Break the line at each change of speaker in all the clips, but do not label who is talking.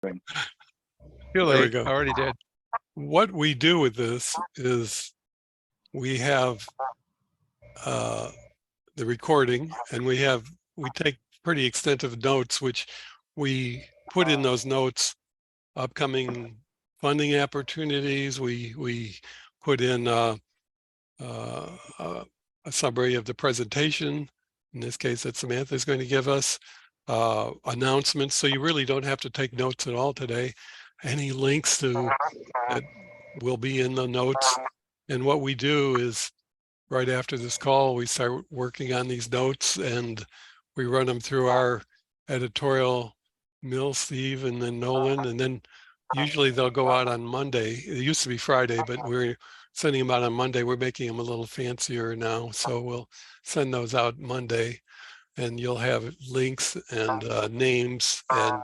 Too late.
There we go.
I already did.
What we do with this is we have the recording, and we take pretty extensive notes, which we put in those notes upcoming funding opportunities. We put in a summary of the presentation, in this case that Samantha is going to give us, announcements, so you really don't have to take notes at all today. Any links to that will be in the notes. And what we do is right after this call, we start working on these notes and we run them through our editorial mill, Steve, and then Nolan, and then usually they'll go out on Monday. It used to be Friday, but we're sending them out on Monday. We're making them a little fancier now, so we'll send those out Monday, and you'll have links and names and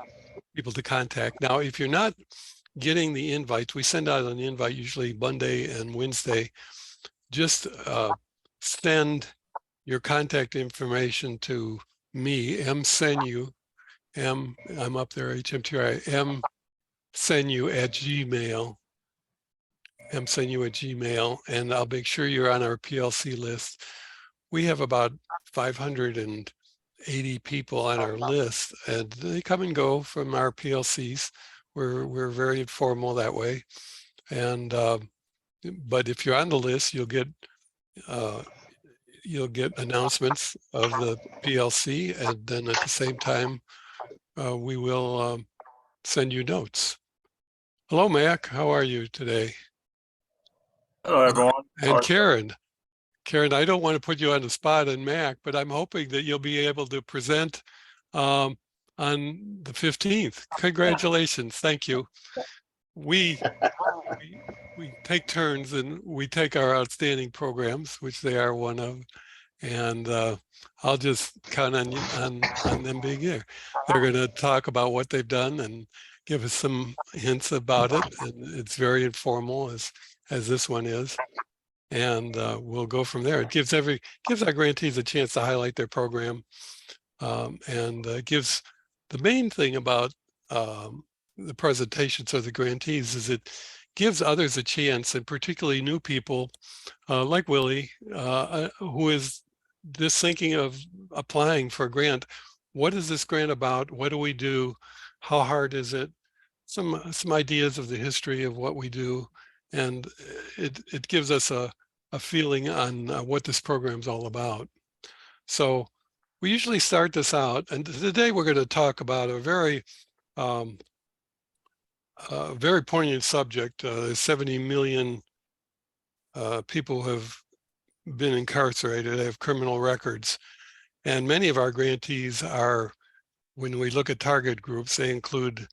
people to contact. Now, if you're not getting the invites, we send out an invite usually Monday and Wednesday. Just send your contact information to me, msenu, I'm up there, HMTRI, msenu@gmail, msenu@gmail, and I'll make sure you're on our PLC list. We have about 580 people on our list, and they come and go from our PLCs. We're very informal that way, and but if you're on the list, you'll get announcements of the PLC, and then at the same time, we will send you notes. Hello, Mac. How are you today?
Hello, everyone.
And Karen, I don't want to put you on the spot on Mac, but I'm hoping that you'll be able to present on the 15th. Congratulations. Thank you. We take turns, and we take our outstanding programs, which they are one of, and I'll just count on them being here. They're going to talk about what they've done and give us some hints about it, and it's very informal as this one is, and we'll go from there. It gives our grantees a chance to highlight their program, and gives the main thing about the presentations of the grantees is it gives others a chance, and particularly new people like Willie, who is just thinking of applying for a grant. What is this grant about? What do we do? How hard is it? Some ideas of the history of what we do, and it gives us a feeling on what this program is all about. So we usually start this out, and today we're going to talk about a very poignant subject. 70 million people have been incarcerated, they have criminal records, and many of our grantees are, when we look at target groups, they include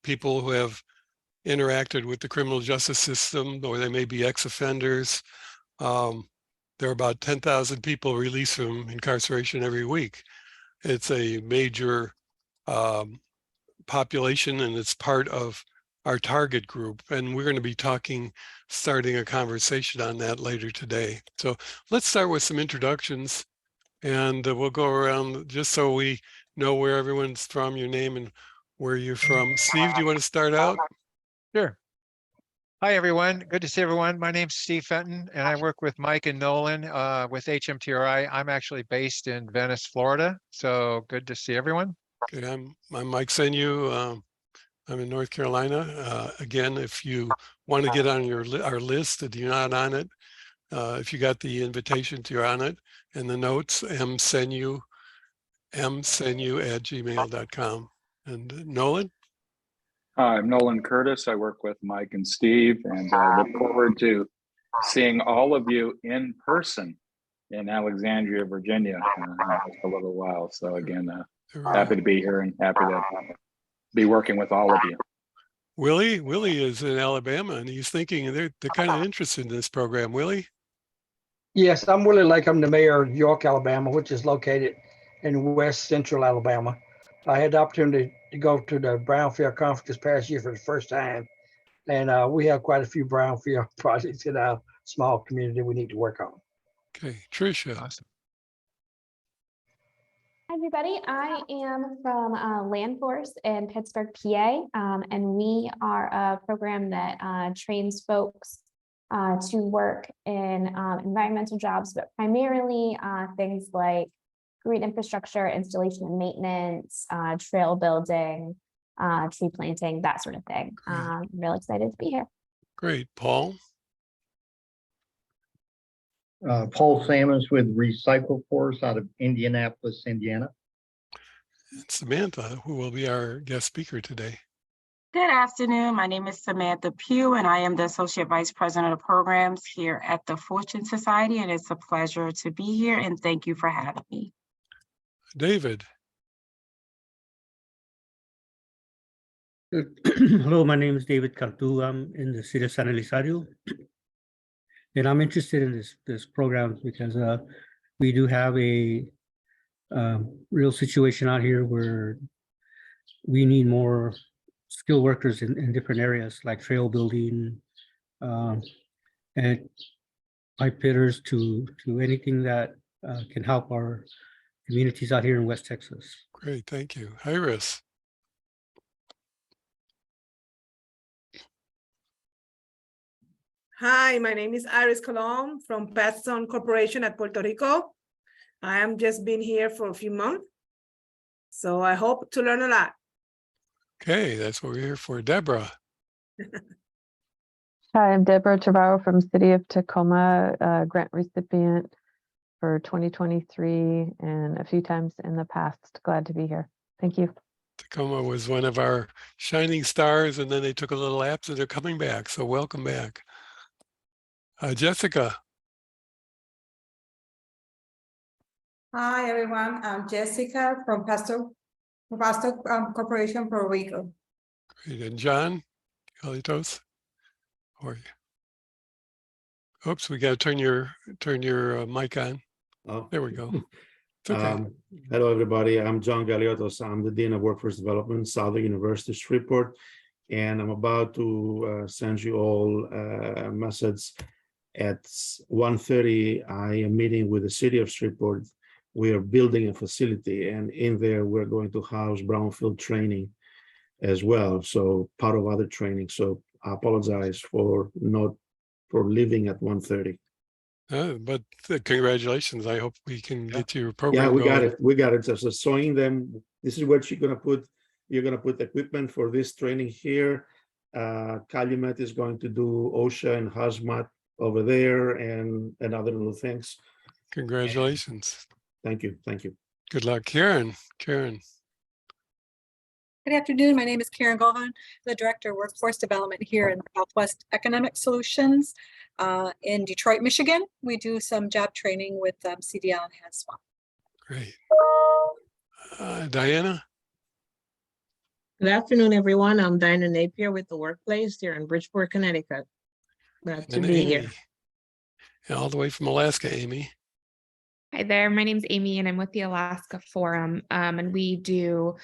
people who have interacted with the criminal justice system, or they may be ex-offenders. There are about 10,000 people released from incarceration every week. It's a major population, and it's part of our target group, and we're going to be starting a conversation on that later today. So let's start with some introductions, and we'll go around just so we know where everyone's from, your name and where you're from. Steve, do you want to start out?
Sure. Hi, everyone. Good to see everyone. My name's Steve Fenton, and I work with Mike and Nolan with HMTRI. I'm actually based in Venice, Florida. So good to see everyone.
Okay, I'm Mike Senu. I'm in North Carolina. Again, if you want to get on our list, if you're not on it, if you got the invitations, you're on it. And the notes, msenu@gmail.com. And Nolan?
I'm Nolan Curtis. I work with Mike and Steve, and look forward to seeing all of you in person in Alexandria, Virginia, in just a little while. So again, happy to be here and happy to be working with all of you.
Willie is in Alabama, and he's thinking they're kind of interested in this program. Willie?
Yes, I'm Willie Lake. I'm the mayor of York, Alabama, which is located in west central Alabama. I had the opportunity to go to the Brownfield Conference this past year for the first time, and we have quite a few Brownfield projects in our small community we need to work on.
Okay, Tricia.
Awesome.
Hi, everybody. I am from Land Force in Pittsburgh, PA, and we are a program that trains folks to work in environmental jobs, but primarily things like green infrastructure, installation and maintenance, trail building, tree planting, that sort of thing. I'm really excited to be here.
Great. Paul?
Paul Sammons with Recycle Force out of Indianapolis, Indiana.
And Samantha, who will be our guest speaker today.
Good afternoon. My name is Samantha Pugh, and I am the Associate Vice President of Programs here at the Fortune Society, and it's a pleasure to be here, and thank you for having me.
David?
Hello, my name is David Cantu. I'm in the city of San Elizario. And I'm interested in this program because we do have a real situation out here where we need more skilled workers in different areas like trail building and pipe fitters to anything that can help our communities out here in West Texas.
Great, thank you. Iris?
Hi, my name is Iris Colom from Patson Corporation at Puerto Rico. I am just been here for a few months, so I hope to learn a lot.
Okay, that's what we're here for. Deborah?
Hi, I'm Deborah Trevorrow from City of Tacoma, grant recipient for 2023 and a few times in the past. Glad to be here. Thank you.
Tacoma was one of our shining stars, and then they took a little lapse and they're coming back. So welcome back. Jessica?
Hi, everyone. I'm Jessica from Pastor Corporation, Puerto Rico.
Great. And John Carlitos? How are you? Oops, we got to turn your mic on.
Oh,
There we go. It's okay.
hello, everybody. I'm John Galiotos. I'm the Dean of Workforce Development, Southern University, Shreveport, and I'm about to send you all a message. At 1:30, I am meeting with the city of Shreveport. We are building a facility, and in there, we're going to house brownfield training as well. So part of other training. So I apologize for leaving at 1:30.
But congratulations. I hope we can get your program
Yeah, we
going.
got it. We got it. So showing them, this is what you're gonna put equipment for this training here. Calumet is going to do OSHA and hazmat over there and other little things.
Congratulations.
Thank you. Thank you.
Good luck. Karen.
Good afternoon. My name is Karen Govan, the Director of Workforce Development here in Southwest Economic Solutions in Detroit, Michigan. We do some job training with CDL and HAZSWAP.
Great. Diana?
Good afternoon, everyone. I'm Diana Napier with The Workplace here in Bridgeport, Connecticut. Glad to
And
be
Amy.
here.
And all the way from Alaska, Amy.
Hi there, my name's Amy and I'm with the Alaska Forum, and we do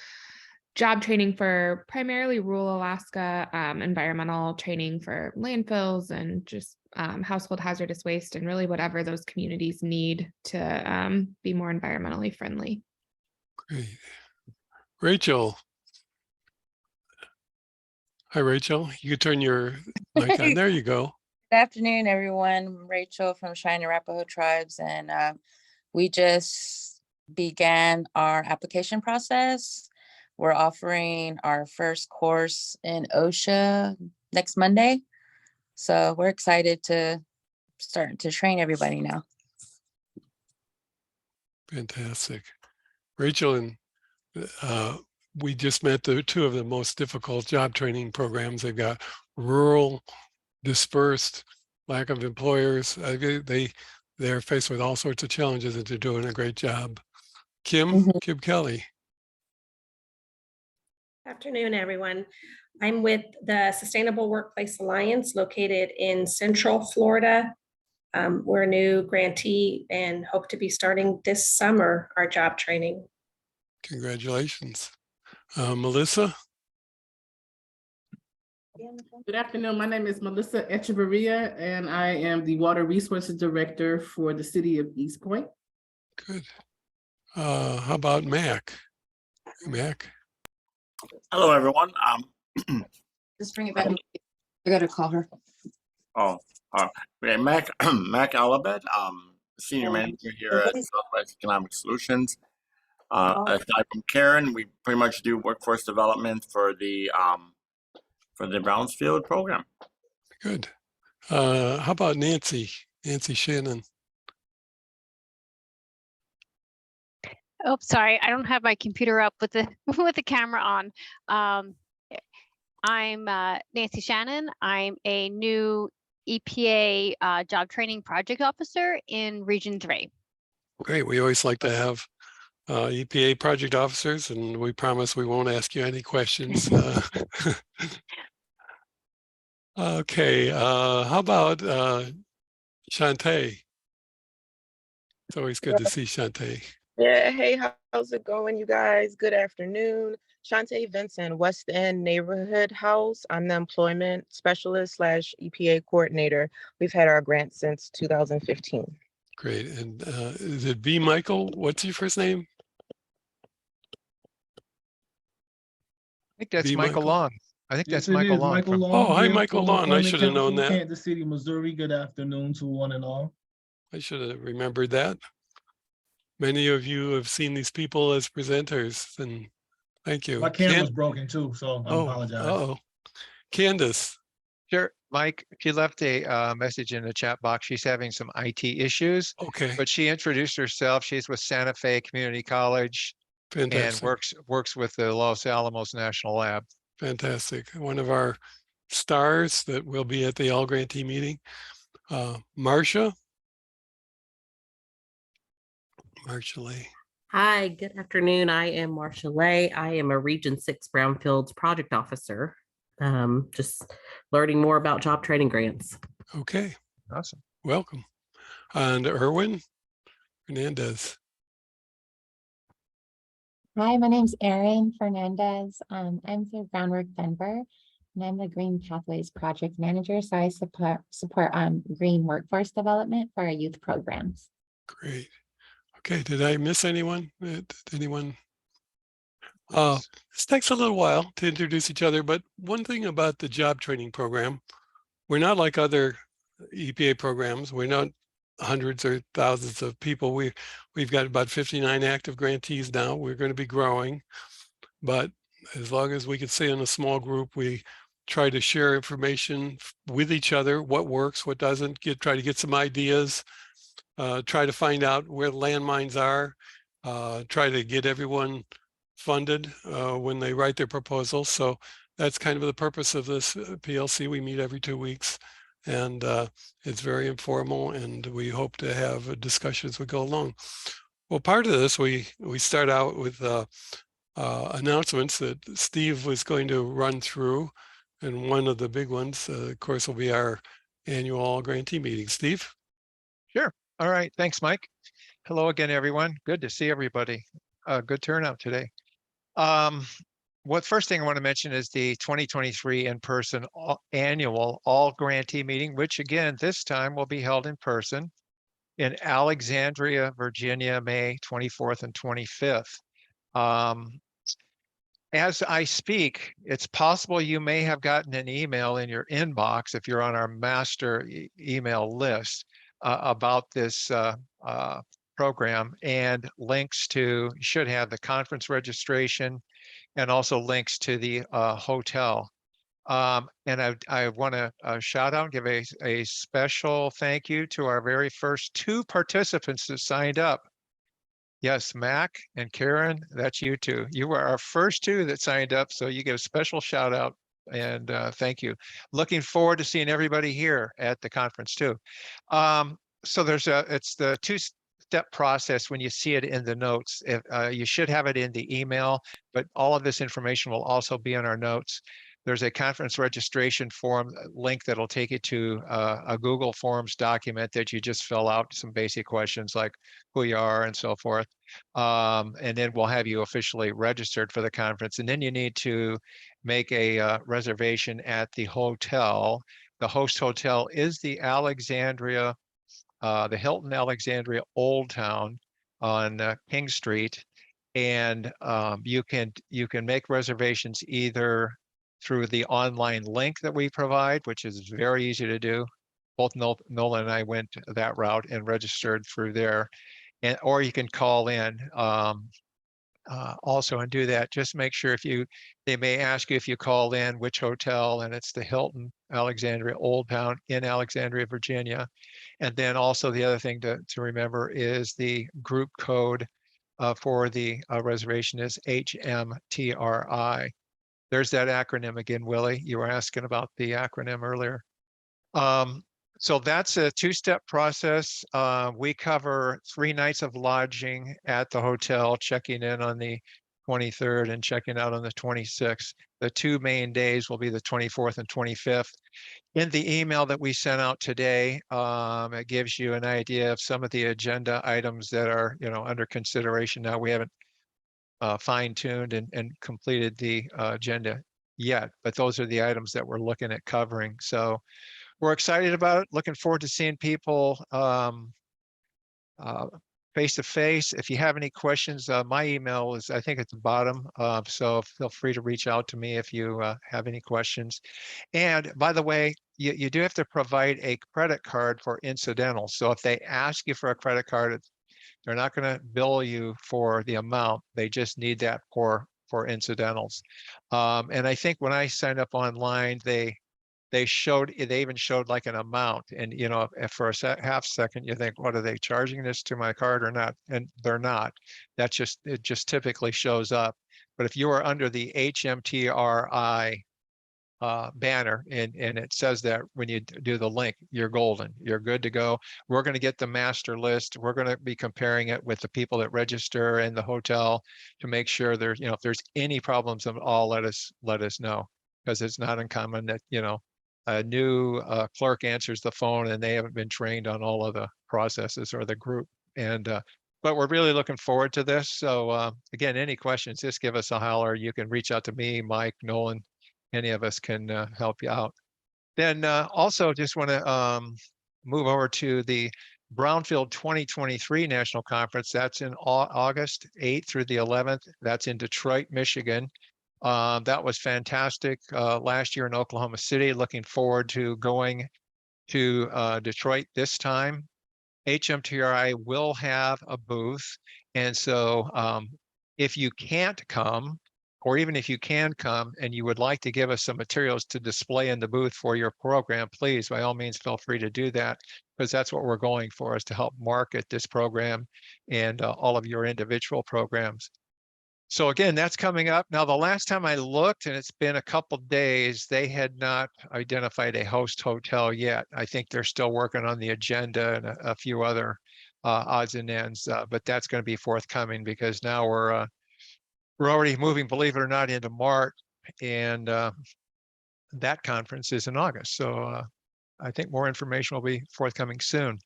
job training for primarily rural Alaska, environmental training for landfills and just household hazardous waste and really whatever those communities need to be more environmentally friendly.
Great. Rachel. Hi, Rachel. You can turn your mic on. There you go.
Good afternoon, everyone. I'm Rachel from Cheyenne Arapaho Tribes, and we just began our application process. We're offering our first course in OSHA next Monday. So we're excited to start to train everybody now.
Fantastic. Rachel, and we just met the two of the most difficult job training programs. They've got rural, dispersed, lack of employers. They're faced with all sorts of challenges and they're doing a great job. Kim Kelly.
Afternoon, everyone. I'm with the Sustainable Workplace Alliance located in Central Florida. We're a new grantee and hope to be starting this summer our job training.
Congratulations. Melissa?
Good afternoon. My name is Melissa Echeverria, and I am the Water Resources Director for the City of East Point.
Good. How about Mac? Mac?
Hello, everyone.
Just bring it back. I gotta call her.
Oh, okay, Mac Alabed, senior manager here at Southwest Economic Solutions. Aside from Karen, we pretty much do workforce development for the Brownsfield program.
Good. How about Nancy? Nancy Shannon.
Oh, sorry, I don't have my computer up with the with the camera on. I'm Nancy Shannon. I'm a new EPA job training project officer in Region 3.
Great. We always like to have EPA project officers, and we promise we won't ask you any questions. Okay. How about Shantae? It's always good to see Shantae.
Yeah, hey, how's it going, you guys? Good afternoon. Shantae Vincent, West End Neighborhood House. I'm the employment specialist / EPA coordinator. We've had our grant since 2015.
Great. And is it B. Michael? What's your first name?
I think that's
B.
Michael Long. I think that's
Yes, it
Michael
is.
Long.
Michael Long
Oh, hi,
here
Michael
from
Long. I
Employment
should have known
Council,
that.
Kansas City, Missouri. Good afternoon to one and all.
I should have remembered that. Many of you have seen these people as presenters, and thank you.
My camera's broken too, so I apologize.
Uh-oh. Candace.
Sure, Mike, she left a message in the chat box. She's having some IT issues.
Okay.
But she introduced herself. She's with Santa Fe Community College.
Fantastic.
And works with the Los Alamos National Lab.
Fantastic. One of our stars that will be at the All Grantee meeting. Marcia. Marcia Lay.
Hi, good afternoon. I am Marcia Lay. I am a Region 6 Brownfields project officer. Just learning more about job training grants.
Okay.
Awesome.
Welcome. And Erwin Hernandez.
Hi, my name's Erin Fernandez. I'm through Groundwork Denver, and I'm the Green Pathways Project Manager. So I support green workforce development for our youth programs.
Great. Okay, did I miss anyone? Did anyone? This takes a little while to introduce each other, but one thing about the job training program, we're not like other EPA programs. We're not hundreds or thousands of people. We've got about 59 active grantees now. We're going to be growing, but as long as we can stay in a small group, we try to share information with each other, what works, what doesn't, try to get some ideas, try to find out where the landmines are, try to get everyone funded when they write their proposals. So that's kind of the purpose of this PLC. We meet every 2 weeks, and it's very informal, and we hope to have discussions as we go along. Well, part of this, we start out with announcements that Steve was going to run through, and one of the big ones, of course, will be our annual All Grantee meeting. Steve?
Sure. All right. Thanks, Mike. Hello again, everyone. Good to see everybody. Good turnout today. First thing I want to mention is the 2023 in-person annual All Grantee meeting, which again, this time will be held in person in Alexandria, Virginia, May 24th and 25th. As I speak, it's possible you may have gotten an email in your inbox if you're on our master email list about this program, and links to, you should have the conference registration and also links to the hotel. And I want to shout out and give a special thank you to our very first 2 participants that signed up. Yes, Mac and Karen, that's you two. You were our first 2 that signed up, so you get a special shout out and thank you. Looking forward to seeing everybody here at the conference too. So it's the 2-step process when you see it in the notes. You should have it in the email, but all of this information will also be in our notes. There's a conference registration form link that'll take you to a Google Forms document that you just fill out some basic questions like who you are and so forth. And then we'll have you officially registered for the conference. And then you need to make a reservation at the hotel. The host hotel is the Hilton Alexandria Old Town. on King Street. And you can make reservations either through the online link that we provide, which is very easy to do. Both Nolan and I went that route and registered through there. And or you can call in also and do that. Just make sure they may ask you if you call in which hotel, and it's the Hilton Alexandria Old Town in Alexandria, Virginia. And then also the other thing to remember is the group code for the reservation is HMTRI. There's that acronym again, Willie. You were asking about the acronym earlier. So that's a two-step process. We cover 3 nights of lodging at the hotel, checking in on the 23rd and checking out on the 26th. The 2 main days will be the 24th and 25th. In the email that we sent out today, it gives you an idea of some of the agenda items that are, under consideration now. We haven't fine-tuned and completed the agenda yet, but those are the items that we're looking at covering. So we're excited about it, looking forward to seeing people face to face. If you have any questions, my email is, I think, at the bottom. So feel free to reach out to me if you have any questions. And by the way, you do have to provide a credit card for incidentals. So if they ask you for a credit card, they're not going to bill you for the amount. They just need that for incidentals. And I think when I signed up online, they even showed like an amount, and if for a half second you think, what are they charging this to my card or not? And they're not. It just typically shows up. But if you are under the HMTRI banner and it says that when you do the link, you're golden, you're good to go. We're going to get the master list. We're going to be comparing it with the people that register in the hotel to make sure there's, if there's any problems at all, let us know, because it's not uncommon that a new clerk answers the phone and they haven't been trained on all of the processes or the group. And but we're really looking forward to this. So again, any questions, just give us a holler. You can reach out to me, Mike, Nolan. Any of us can help you out. Then also just want to move over to the Brownfield 2023 National Conference. That's in August 8th through the 11th. That's in Detroit, Michigan. That was fantastic last year in Oklahoma City. Looking forward to going to Detroit this time. HMTRI will have a booth. And so if you can't come, or even if you can come and you would like to give us some materials to display in the booth for your program, please, by all means, feel free to do that, because that's what we're going for, is to help market this program and all of your individual programs. So again, that's coming up. Now, the last time I looked, and it's been a couple days, they had not identified a host hotel yet. I think they're still working on the agenda and a few other odds and ends, but that's going to be forthcoming, because now we're already moving, believe it or not, into March, and that conference is in August. So I think more information will be forthcoming soon.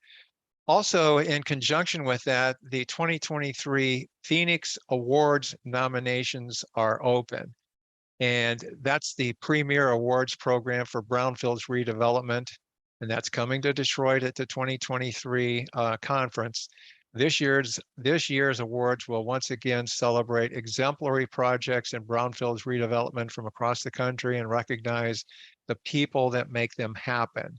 Also, in conjunction with that, the 2023 Phoenix Awards nominations are open. And that's the premier awards program for brownfields redevelopment. And that's coming to Detroit at the 2023 conference. This year's awards will once again celebrate exemplary projects in brownfields redevelopment from across the country and recognize the people that make them happen.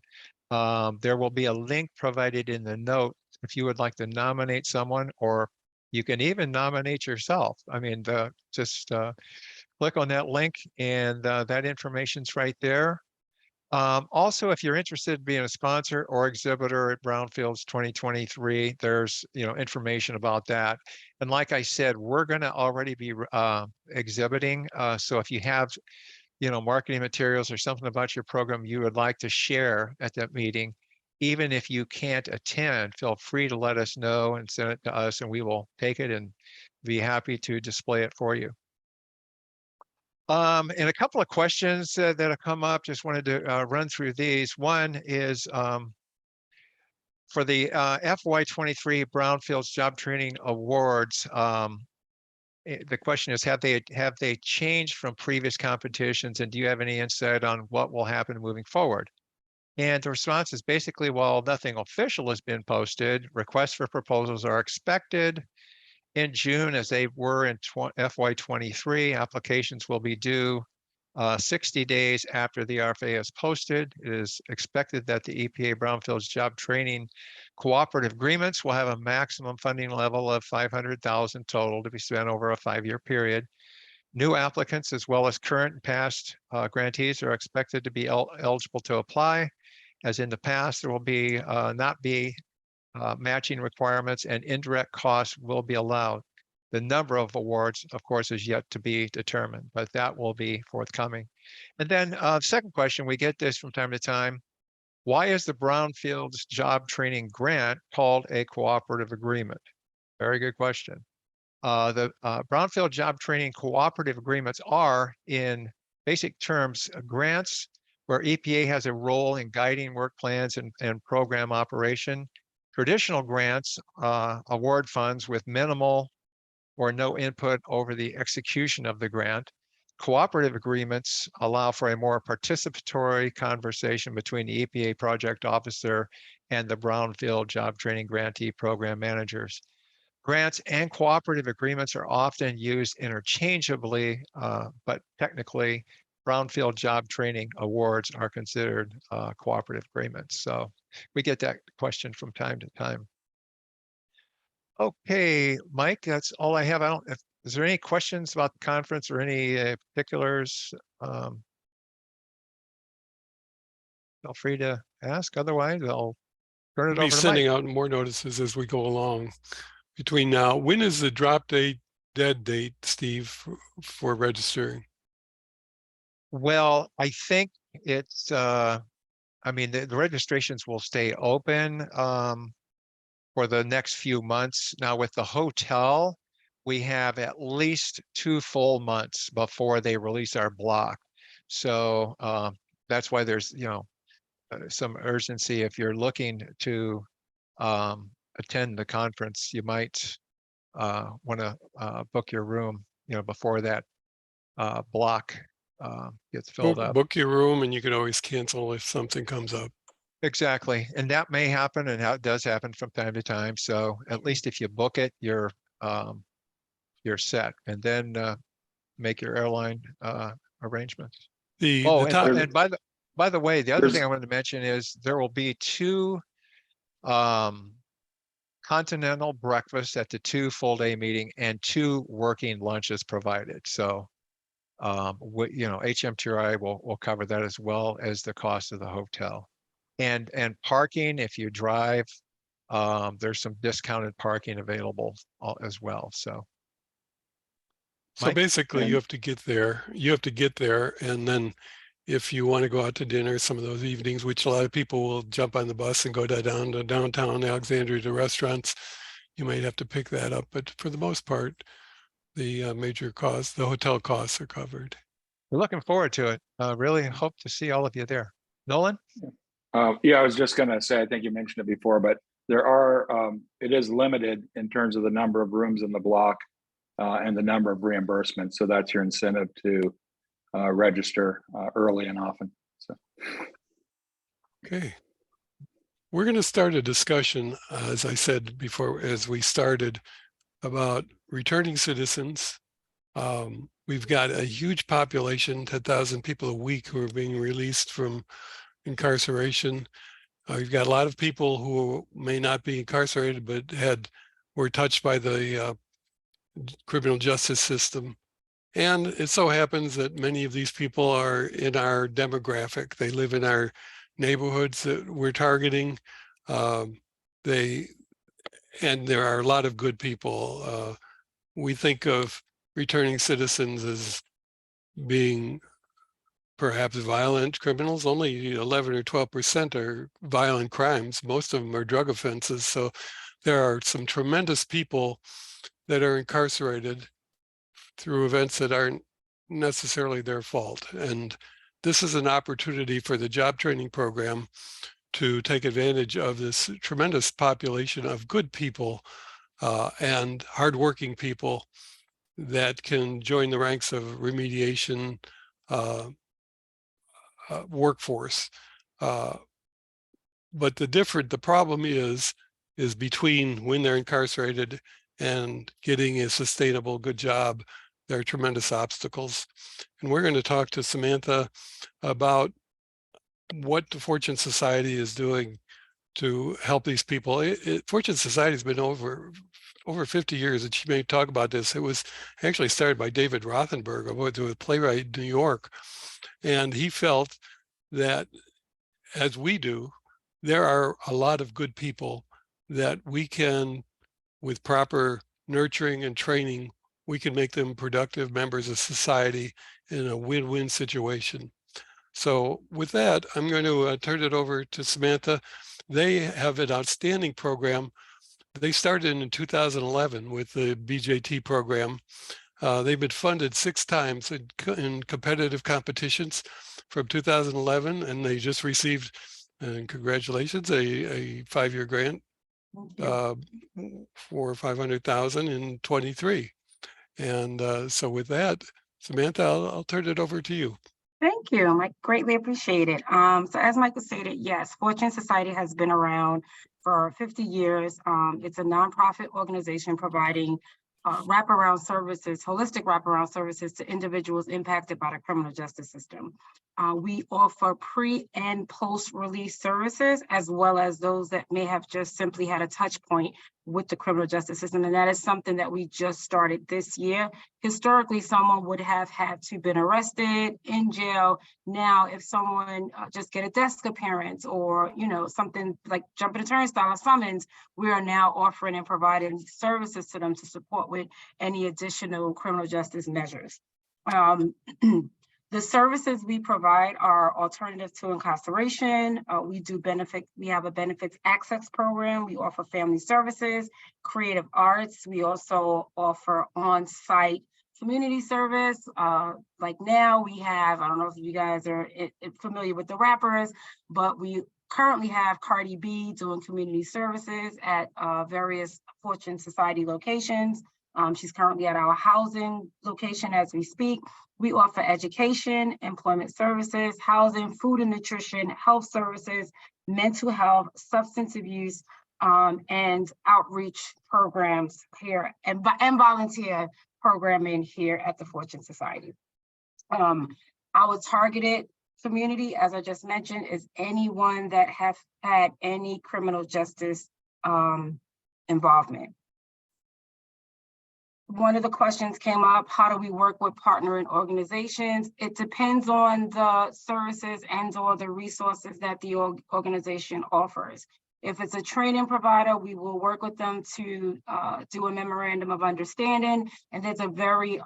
There will be a link provided in the note if you would like to nominate someone, or you can even nominate yourself. I mean, just click on that link, and that information's right there. Also, if you're interested in being a sponsor or exhibitor at Brownfields 2023, there's information about that. And like I said, we're going to already be exhibiting. So if you have marketing materials or something about your program you would like to share at that meeting, even if you can't attend, feel free to let us know and send it to us, and we will take it and be happy to display it for you. And a couple of questions that have come up, just wanted to run through these. One is for the FY23 Brownfields Job Training Awards. The question is, have they changed from previous competitions, and do you have any insight on what will happen moving forward? And the response is basically, while nothing official has been posted, requests for proposals are expected. in June as they were in FY23. Applications will be due 60 days after the RFA is posted. It is expected that the EPA Brownfields Job Training Cooperative Agreements will have a maximum funding level of $500,000 total to be spent over a 5-year period. New applicants as well as current and past grantees are expected to be eligible to apply. As in the past, there will be not be matching requirements and indirect costs will be allowed. The number of awards, of course, is yet to be determined, but that will be forthcoming. And then second question, we get this from time to time. Why is the Brownfields Job Training Grant called a cooperative agreement? Very good question. The Brownfield Job Training Cooperative Agreements are, in basic terms, grants where EPA has a role in guiding work plans and program operation. Traditional grants award funds with minimal or no input over the execution of the grant. Cooperative agreements allow for a more participatory conversation between the EPA project officer and the Brownfield Job Training Grantee Program managers. Grants and cooperative agreements are often used interchangeably, but technically, Brownfield Job Training Awards are considered cooperative agreements. So we get that question from time to time. Okay, Mike, that's all I have. Is there any questions about the conference or any particulars? Feel free to ask. Otherwise, I'll turn it
We'll
over
be
to
sending
Mike.
out more notices as we go along. Between now, when is the drop dead date, Steve, for registering?
Well, I think it's, I mean, the registrations will stay open for the next few months. Now with the hotel, we have at least 2 full months before they release our block. So that's why there's, some urgency. If you're looking to attend the conference, you might want to book your room, before that block gets filled up.
Book your room and you can always cancel if something comes up.
Exactly. And that may happen, and how it does happen from time to time. So at least if you book it, you're set, and then make your airline arrangements. And by the way, the other thing I wanted to mention is there will be 2 continental breakfasts at the 2 full-day meeting and 2 working lunches provided. So HMTRI will cover that as well as the cost of the hotel. And parking, if you drive, there's some discounted parking available as well. So Mike?
Basically, you have to get there. And then if you want to go out to dinner some of those evenings, which a lot of people will jump on the bus and go down to downtown Alexandria to restaurants, you might have to pick that up. But for the most part, the major costs, the hotel costs are covered.
We're looking forward to it. Really hope to see all of you there. Nolan?
Yeah, I was just going to say, I think you mentioned it before, but there are, it is limited in terms of the number of rooms in the block and the number of reimbursements. So that's your incentive to register early and often. So.
Okay. We're going to start a discussion, as I said before, as we started, about returning citizens. We've got a huge population, 10,000 people a week who are being released from incarceration. We've got a lot of people who may not be incarcerated, but were touched by the criminal justice system. And it so happens that many of these people are in our demographic. They live in our neighborhoods that we're targeting. And there are a lot of good people. We think of returning citizens as being perhaps violent criminals. Only 11 or 12% are violent crimes. Most of them are drug offenses. So there are some tremendous people that are incarcerated through events that aren't necessarily their fault. And this is an opportunity for the job training program to take advantage of this tremendous population of good people and hardworking people that can join the ranks of remediation workforce. But the problem is between when they're incarcerated and getting a sustainable, good job. There are tremendous obstacles. And we're going to talk to Samantha about what the Fortune Society is doing to help these people. Fortune Society has been over 50 years, and she may talk about this. It was actually started by David Rothenberg, a playwright in New York. And he felt that, as we do, there are a lot of good people that we can, with proper nurturing and training, we can make them productive members of society in a win-win situation. So with that, I'm going to turn it over to Samantha. They have an outstanding program. They started in 2011 with the BJT program. They've been funded 6 times in competitive competitions from 2011, and they just received, and congratulations, a 5-year grant for $500,000 in 23. And so with that, Samantha, I'll turn it over to you.
Thank you, Mike. Greatly appreciate it. So as Michael stated, yes, Fortune Society has been around for 50 years. It's a nonprofit organization providing wraparound services, holistic wraparound services to individuals impacted by the criminal justice system. We offer pre and post-release services, as well as those that may have just simply had a touch point with the criminal justice system. And that is something that we just started this year. Historically, someone would have had to been arrested, in jail. Now, if someone just get a desk appearance or, something like jumping a turnstile or summons, we are now offering and providing services to them to support with any additional criminal justice measures. The services we provide are alternative to incarceration. We have a benefits access program. We offer family services, creative arts. We also offer on-site community service. Like now we have, I don't know if you guys are familiar with the rappers, but we currently have Cardi B doing community services at various Fortune Society locations. She's currently at our housing location as we speak. We offer education, employment services, housing, food and nutrition, health services, mental health, substance abuse, and outreach programs here and volunteer programming here at the Fortune Society. Our targeted community, as I just mentioned, is anyone that have had any criminal justice involvement. One of the questions came up, how do we work with partnering organizations? It depends on the services and or the resources that the organization offers. If it's a training provider, we will work with them to do a memorandum of understanding. And there's a very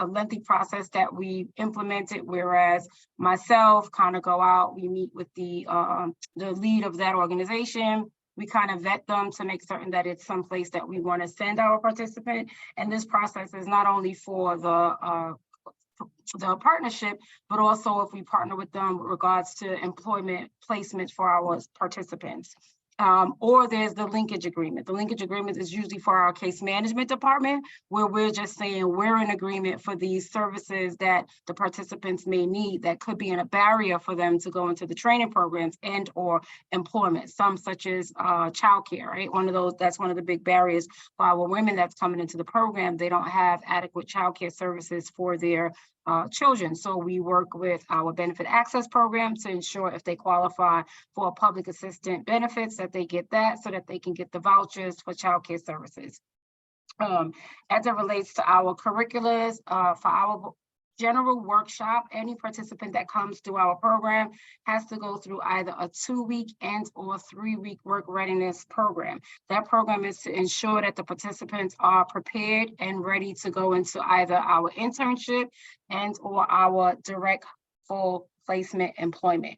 lengthy process that we implemented, whereas myself kind of go out, we meet with the lead of that organization. We kind of vet them to make certain that it's someplace that we want to send our participant. And this process is not only for the partnership, but also if we partner with them with regards to employment placement for our participants. Or there's the linkage agreement. The linkage agreement is usually for our case management department, where we're just saying we're in agreement for these services that the participants may need that could be in a barrier for them to go into the training programs and or employment. Some such as childcare, right? That's one of the big barriers for our women that's coming into the program. They don't have adequate childcare services for their children. So we work with our benefit access program to ensure if they qualify for public assistance benefits that they get that so that they can get the vouchers for childcare services. As it relates to our curriculums, for our general workshop, any participant that comes through our program has to go through either a 2-week and or 3-week work readiness program. That program is to ensure that the participants are prepared and ready to go into either our internship and or our direct full placement employment.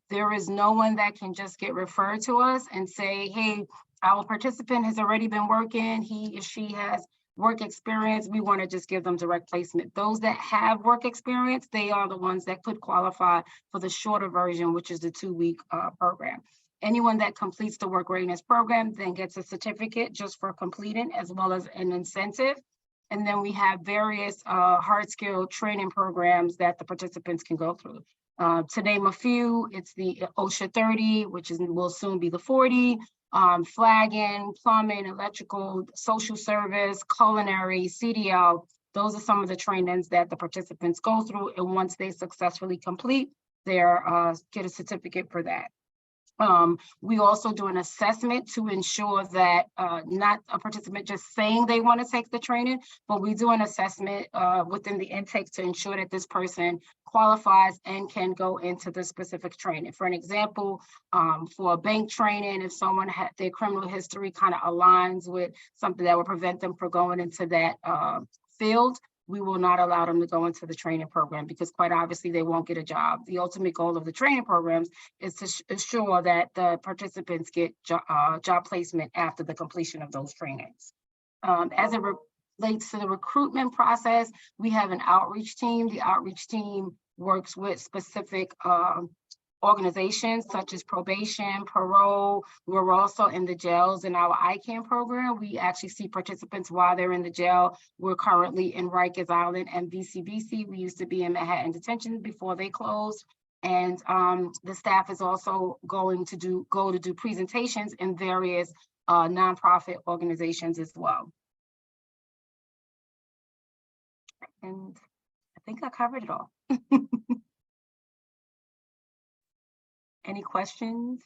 There is no one that can just get referred to us and say, hey, our participant has already been working, he or she has work experience, we want to just give them direct placement. Those that have work experience, they are the ones that could qualify for the shorter version, which is the 2-week program. Anyone that completes the work readiness program then gets a certificate just for completing, as well as an incentive. And then we have various hard skill training programs that the participants can go through. To name a few, it's the OSHA 30, which will soon be the 40. flagging, plumbing, electrical, social service, culinary, CDL. Those are some of the trainings that the participants go through. And once they successfully complete, they're get a certificate for that. We also do an assessment to ensure that not a participant just saying they want to take the training, but we do an assessment within the intake to ensure that this person qualifies and can go into the specific training. For an example, for a bank training, if someone had their criminal history kind of aligns with something that would prevent them from going into that field, we will not allow them to go into the training program because quite obviously they won't get a job. The ultimate goal of the training programs is to ensure that the participants get job placement after the completion of those trainings. As it relates to the recruitment process, we have an outreach team. The outreach team works with specific organizations such as probation, parole. We're also in the jails in our ICANN program. We actually see participants while they're in the jail. We're currently in Rikers Island and VCBC. We used to be in Manhattan Detention before they closed. And the staff is also going to go to do presentations in various nonprofit organizations as well. And I think I covered it all. Any questions?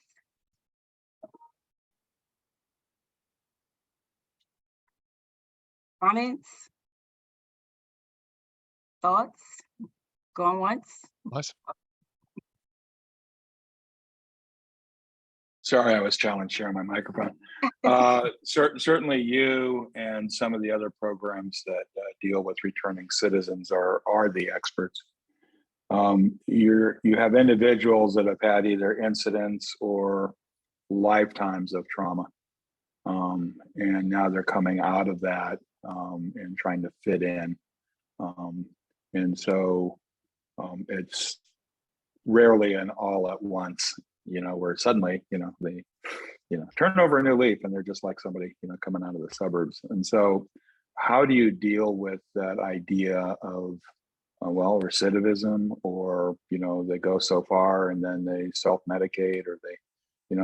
Comments? Thoughts? Going once?
Sorry, I was challenged sharing my microphone. Certainly you and some of the other programs that deal with returning citizens are the experts. You have individuals that have had either incidents or lifetimes of trauma. And now they're coming out of that and trying to fit in. And so it's rarely an all at once, where suddenly, they, turn over a new leaf and they're just like somebody, coming out of the suburbs. And so how do you deal with that idea of well, recidivism, or, they go so far and then they self-medicate, or they,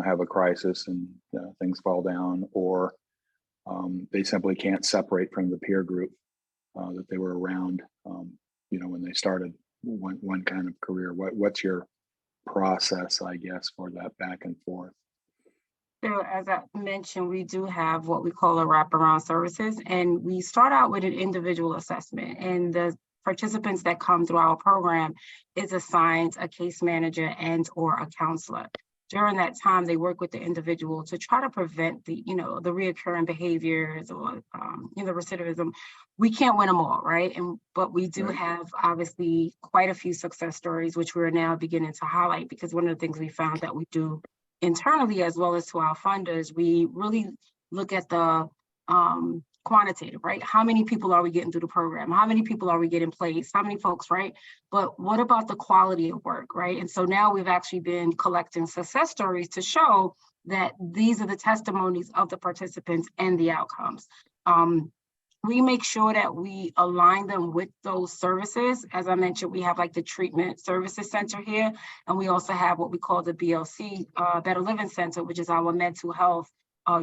have a crisis and things fall down, or they simply can't separate from the peer group that they were around, when they started one kind of career. What's your process, I guess, for that back and forth?
So as I mentioned, we do have what we call a wraparound services, and we start out with an individual assessment, and the participants that come through our program is assigned a case manager and or a counselor. During that time, they work with the individual to try to prevent the, the reoccurring behaviors or, recidivism. We can't win them all, right? But we do have obviously quite a few success stories, which we're now beginning to highlight, because one of the things we found that we do internally as well as to our funders, we really look at the quantitative, right? How many people are we getting through the program? How many people are we getting placed? How many folks, right? But what about the quality of work, right? And so now we've actually been collecting success stories to show that these are the testimonies of the participants and the outcomes. We make sure that we align them with those services. As I mentioned, we have like the Treatment Services Center here, and we also have what we call the BLC, Better Living Center, which is our mental health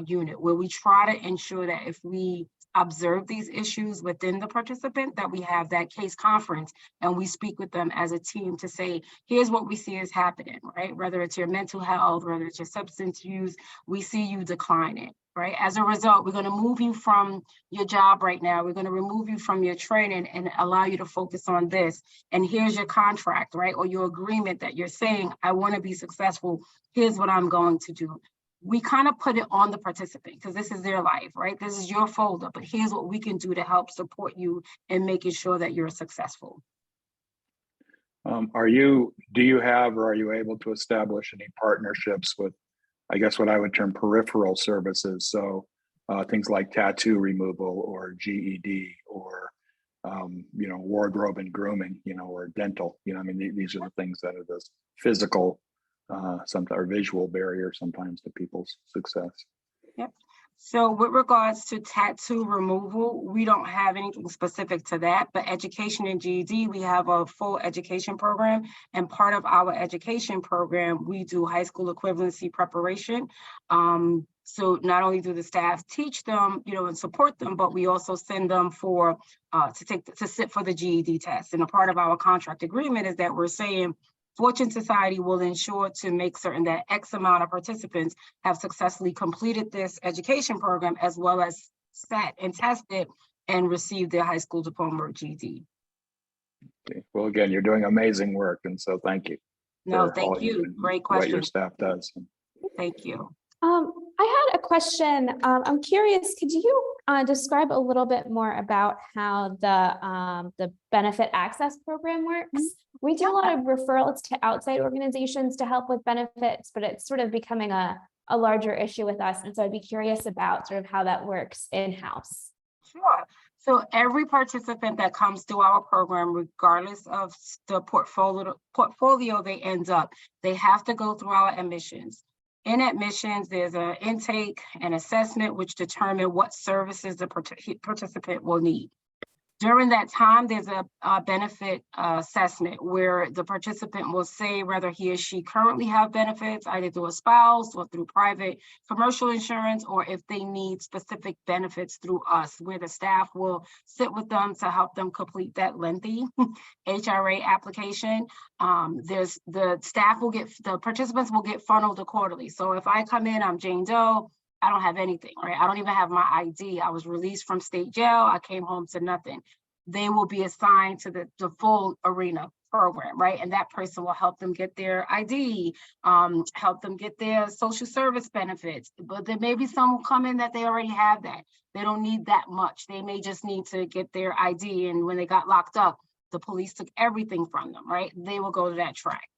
unit, where we try to ensure that if we observe these issues within the participant, that we have that case conference and we speak with them as a team to say, here's what we see is happening, right? Whether it's your mental health, whether it's your substance use, we see you declining, right? As a result, we're going to move you from your job right now. We're going to remove you from your training and allow you to focus on this. And here's your contract, right? Or your agreement that you're saying, I want to be successful. Here's what I'm going to do. We kind of put it on the participant because this is their life, right? This is your folder, but here's what we can do to help support you in making sure that you're successful.
Do you have, or are you able to establish any partnerships with, I guess what I would term peripheral services? So things like tattoo removal or GED or, wardrobe and grooming, or dental, I mean, these are the things that are this physical or visual barrier sometimes to people's success.
Yep. So with regards to tattoo removal, we don't have anything specific to that, but education and GED, we have a full education program, and part of our education program, we do high school equivalency preparation. So not only do the staff teach them, you know, and support them, but we also send them for to sit for the GED test. And a part of our contract agreement is that we're saying Fortune Society will ensure to make certain that X amount of participants have successfully completed this education program, as well as sat and tested and received their high school diploma or GED.
Okay. Well, again, you're doing amazing work, and so thank you.
No,
for
thank
all
you.
and
Great
what your
question.
staff does.
Thank you.
I had a question. I'm curious, could you describe a little bit more about how the benefit access program works? We do a lot of referrals to outside organizations to help with benefits, but it's sort of becoming a larger issue with us. And so I'd be curious about sort of how that works in-house.
Sure. So every participant that comes through our program, regardless of the portfolio they end up, they have to go through our admissions. In admissions, there's an intake and assessment which determine what services the participant will need. During that time, there's a benefit assessment where the participant will say whether he or she currently have benefits, either through a spouse or through private commercial insurance, or if they need specific benefits through us, where the staff will sit with them to help them complete that lengthy HRA application. The participants will get funneled accordingly. So if I come in, I'm Jane Doe, I don't have anything, right? I don't even have my ID. I was released from state jail. I came home to nothing. They will be assigned to the full arena program, right? And that person will help them get their ID, help them get their social service benefits. But there may be some will come in that they already have that. They don't need that much. They may just need to get their ID. And when they got locked up, the police took everything from them, right? They will go to that track.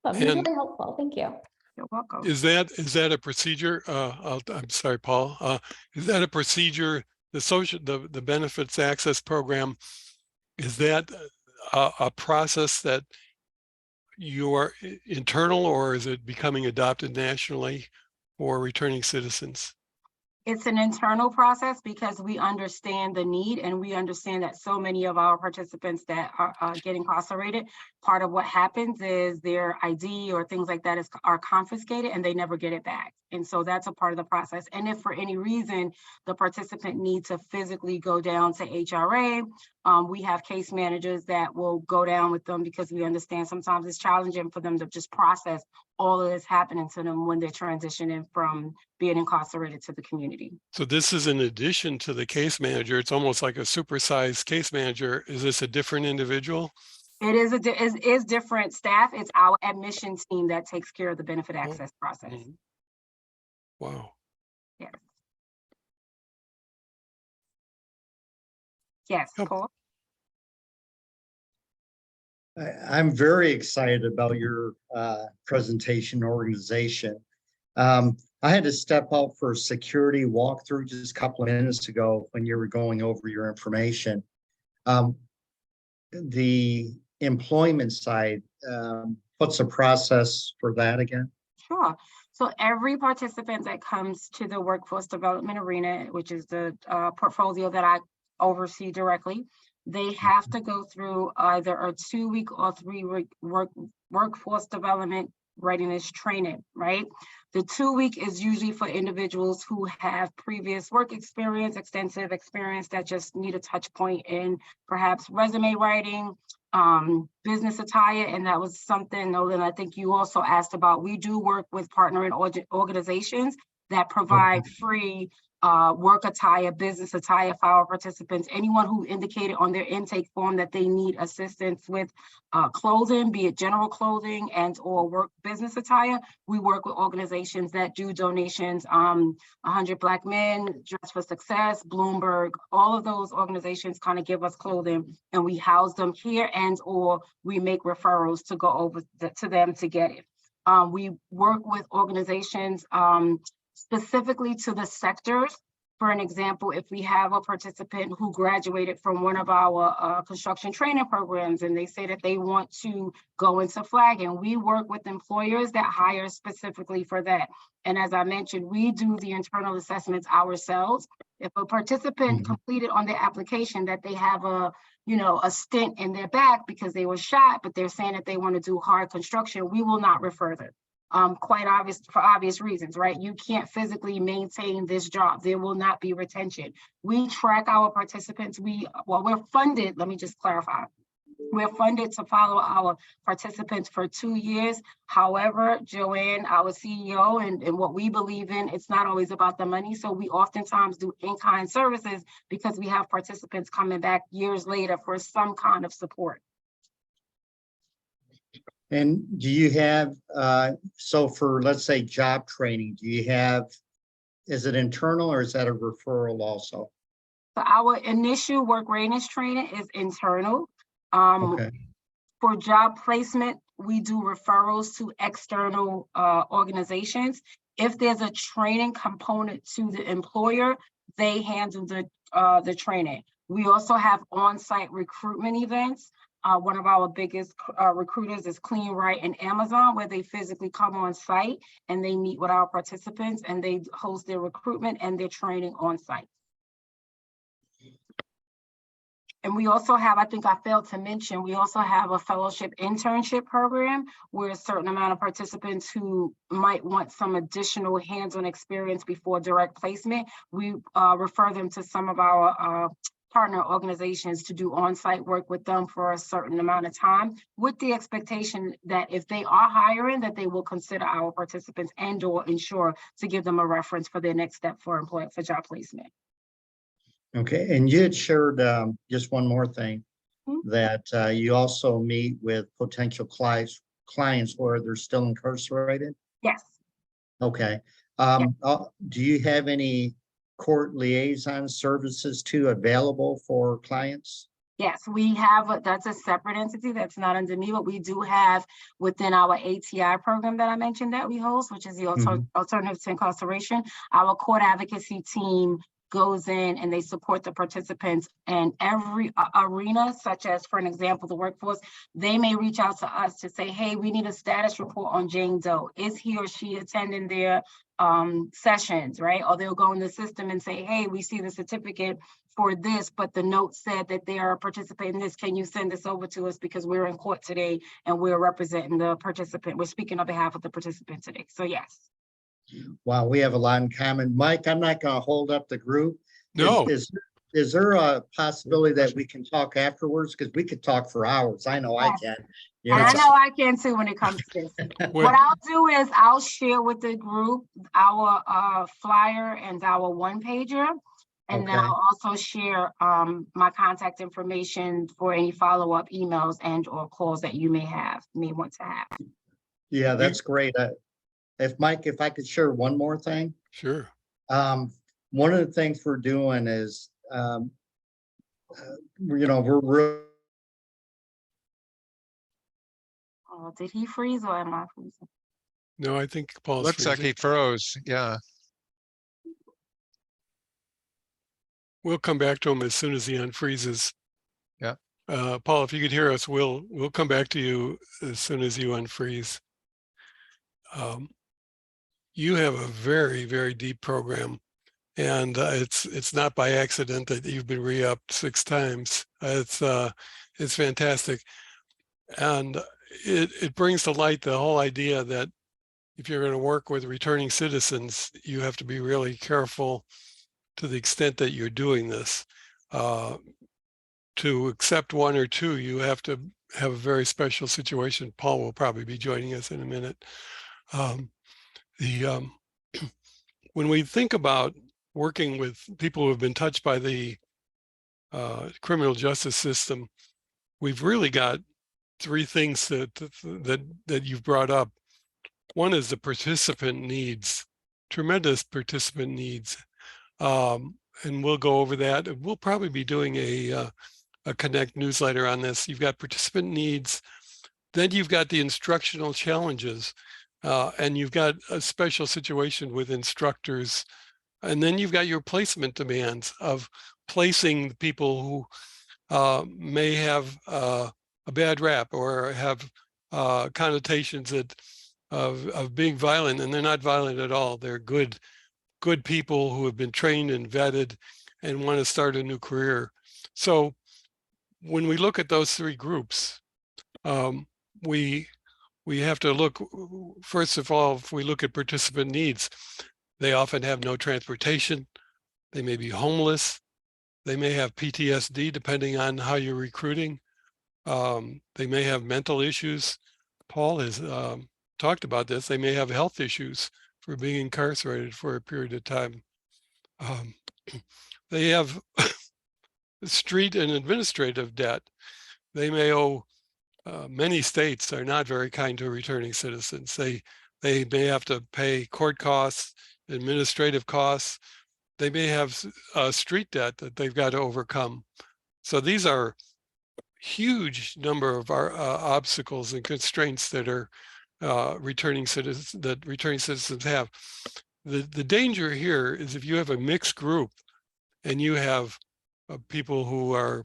Awesome. That's really helpful. Thank you.
You're welcome.
Is that a procedure? I'm sorry, Paul. Is that a procedure? The benefits access program, is that a process that you are internal, or is it becoming adopted nationally for returning citizens?
It's an internal process because we understand the need, and we understand that so many of our participants that are get incarcerated, part of what happens is their ID or things like that are confiscated and they never get it back. And so that's a part of the process. And if for any reason the participant needs to physically go down to HRA, we have case managers that will go down with them, because we understand sometimes it's challenging for them to just process all of this happening to them when they're transitioning from being incarcerated to the community.
So this is in addition to the case manager. It's almost like a supersized case manager. Is this a different individual?
It is different staff. It's our admissions team that takes care of the benefit access process.
Wow.
Yes. Yes, Paul.
I'm very excited about your presentation organization. I had to step out for a security walkthrough just a couple of minutes ago when you were going over your information. The employment side, what's the process for that again?
Sure. So every participant that comes to the workforce development arena, which is the portfolio that I oversee directly, they have to go through either a 2-week or 3-week workforce development readiness training, right? The 2-week is usually for individuals who have previous work experience, extensive experience that just need a touch point in perhaps resume writing, business attire. And that was something, Nolan, I think you also asked about. We do work with partnering organizations that provide free work attire, business attire for our participants. Anyone who indicated on their intake form that they need assistance with clothing, be it general clothing and or work business attire, we work with organizations that do donations. 100 Black Men, Dress for Success, Bloomberg, all of those organizations kind of give us clothing, and we house them here, and or we make referrals to go over to them to get it. We work with organizations specifically to the sectors. For an example, if we have a participant who graduated from one of our construction training programs and they say that they want to go into flagging, we work with employers that hire specifically for that. And as I mentioned, we do the internal assessments ourselves. If a participant completed on their application that they have a stint in their back because they were shot, but they're saying that they want to do hard construction, we will not refer them. quite obvious for obvious reasons, right? You can't physically maintain this job. There will not be retention. We track our participants. We're funded, let me just clarify. We're funded to follow our participants for 2 years. However, Joanne, our CEO, and what we believe in, it's not always about the money. So we oftentimes do in-kind services because we have participants coming back years later for some kind of support.
And do you have, so for, let's say, job training, is it internal or is that a referral also?
So our initial work readiness training is internal.
Okay.
For job placement, we do referrals to external organizations. If there's a training component to the employer, they handle the training. We also have on-site recruitment events. One of our biggest recruiters is Clean Right and Amazon, where they physically come on site and they meet with our participants and they host their recruitment and their training on site. And we also have, I think I failed to mention, we also have a fellowship internship program where a certain amount of participants who might want some additional hands-on experience before direct placement, we refer them to some of our partner organizations to do on-site work with them for a certain amount of time, with the expectation that if they are hiring, that they will consider our participants and/or ensure to give them a reference for their next step for job placement.
Okay, and you had shared just one more thing, that you also meet with potential clients where they're still incarcerated?
Yes.
Okay. Do you have any court liaison services too available for clients?
Yes, we have, that's a separate entity that's not under me, but we do have within our ATI program that I mentioned that we host, which is the Alternative to Incarceration, our court advocacy team goes in and they support the participants in every arena, such as, for an example, the workforce. They may reach out to us to say, hey, we need a status report on Jane Doe. Is he or she attending their sessions, right? Or they'll go in the system and say, hey, we see the certificate for this, but the note said that they are participating in this. Can you send this over to us because we're in court today and we're representing the participant. We're speaking on behalf of the participant today. So yes.
Wow, we have a lot in common. Mike, I'm not going to hold up the group.
No.
Is there a possibility that we can talk afterwards? Because we could talk for hours. I know I can.
And I know I can too when it comes to this. What I'll do is I'll share with the group our flyer and our one-pager. And then I'll also share my contact information for any follow-up emails and or calls that you may want to have.
Yeah, that's great. If I could share one more thing.
Sure.
One of the things we're doing is, we're
Oh, did he freeze or am I freezing?
No, I think Paul's
Looks like he froze. Yeah.
We'll come back to him as soon as he unfreezes.
Yeah.
Paul, if you could hear us, we'll come back to you as soon as you unfreeze. You have a very, very deep program, and it's not by accident that you've been re-upped 6 times. It's fantastic, and it brings to light the whole idea that if you're going to work with returning citizens, you have to be really careful to the extent that you're doing this. To accept 1 or 2, you have to have a very special situation. Paul will probably be joining us in a minute. When we think about working with people who have been touched by the criminal justice system, we've really got 3 things that you've brought up. One is the participant needs, tremendous participant needs, and we'll go over that. We'll probably be doing a Connect newsletter on this. You've got participant needs, then you've got the instructional challenges, and you've got a special situation with instructors, and then you've got your placement demands of placing people who may have a bad rap or have connotations of being violent, and they're not violent at all. They're good people who have been trained and vetted and want to start a new career. So when we look at those 3 groups, we we have to look, first of all, if we look at participant needs, they often have no transportation. They may be homeless. They may have PTSD, depending on how you're recruiting. They may have mental issues. Paul has talked about this. They may have health issues for being incarcerated for a period of time. They have street and administrative debt. They may owe, many states are not very kind to returning citizens. They may have to pay court costs, administrative costs. They may have street debt that they've got to overcome. So these are huge number of our obstacles and constraints that are returning citizens have. The danger here is if you have a mixed group and you have people who are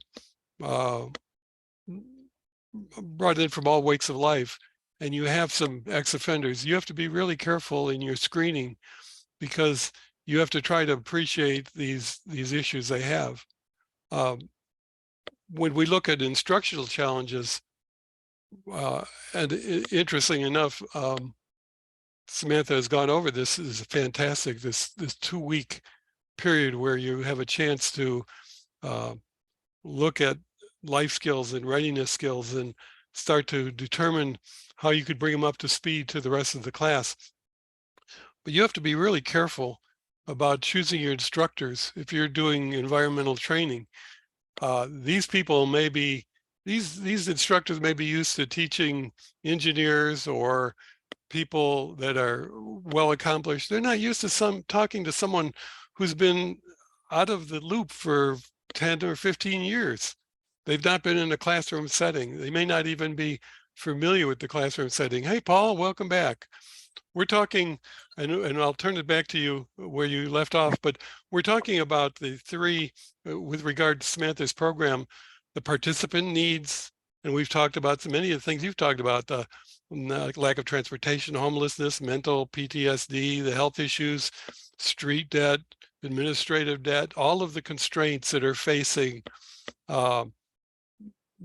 brought in from all walks of life, and you have some ex-offenders, you have to be really careful in your screening, because you have to try to appreciate these issues they have. When we look at instructional challenges, and interesting enough, Samantha has gone over this, is fantastic, this 2-week period where you have a chance to look at life skills and readiness skills and start to determine how you could bring them up to speed to the rest of the class. But you have to be really careful about choosing your instructors. If you're doing environmental training, these people may be, these instructors may be used to teaching engineers or people that are well accomplished. They're not used to talking to someone who's been out of the loop for 10 or 15 years. They've not been in a classroom setting. They may not even be familiar with the classroom setting. Hey, Paul, welcome back. We're talking, and I'll turn it back to you where you left off, but we're talking about the three, with regard to Samantha's program, the participant needs, and we've talked about so many of the things you've talked about, the lack of transportation, homelessness, mental PTSD, the health issues, street debt, administrative debt, all of the constraints that are facing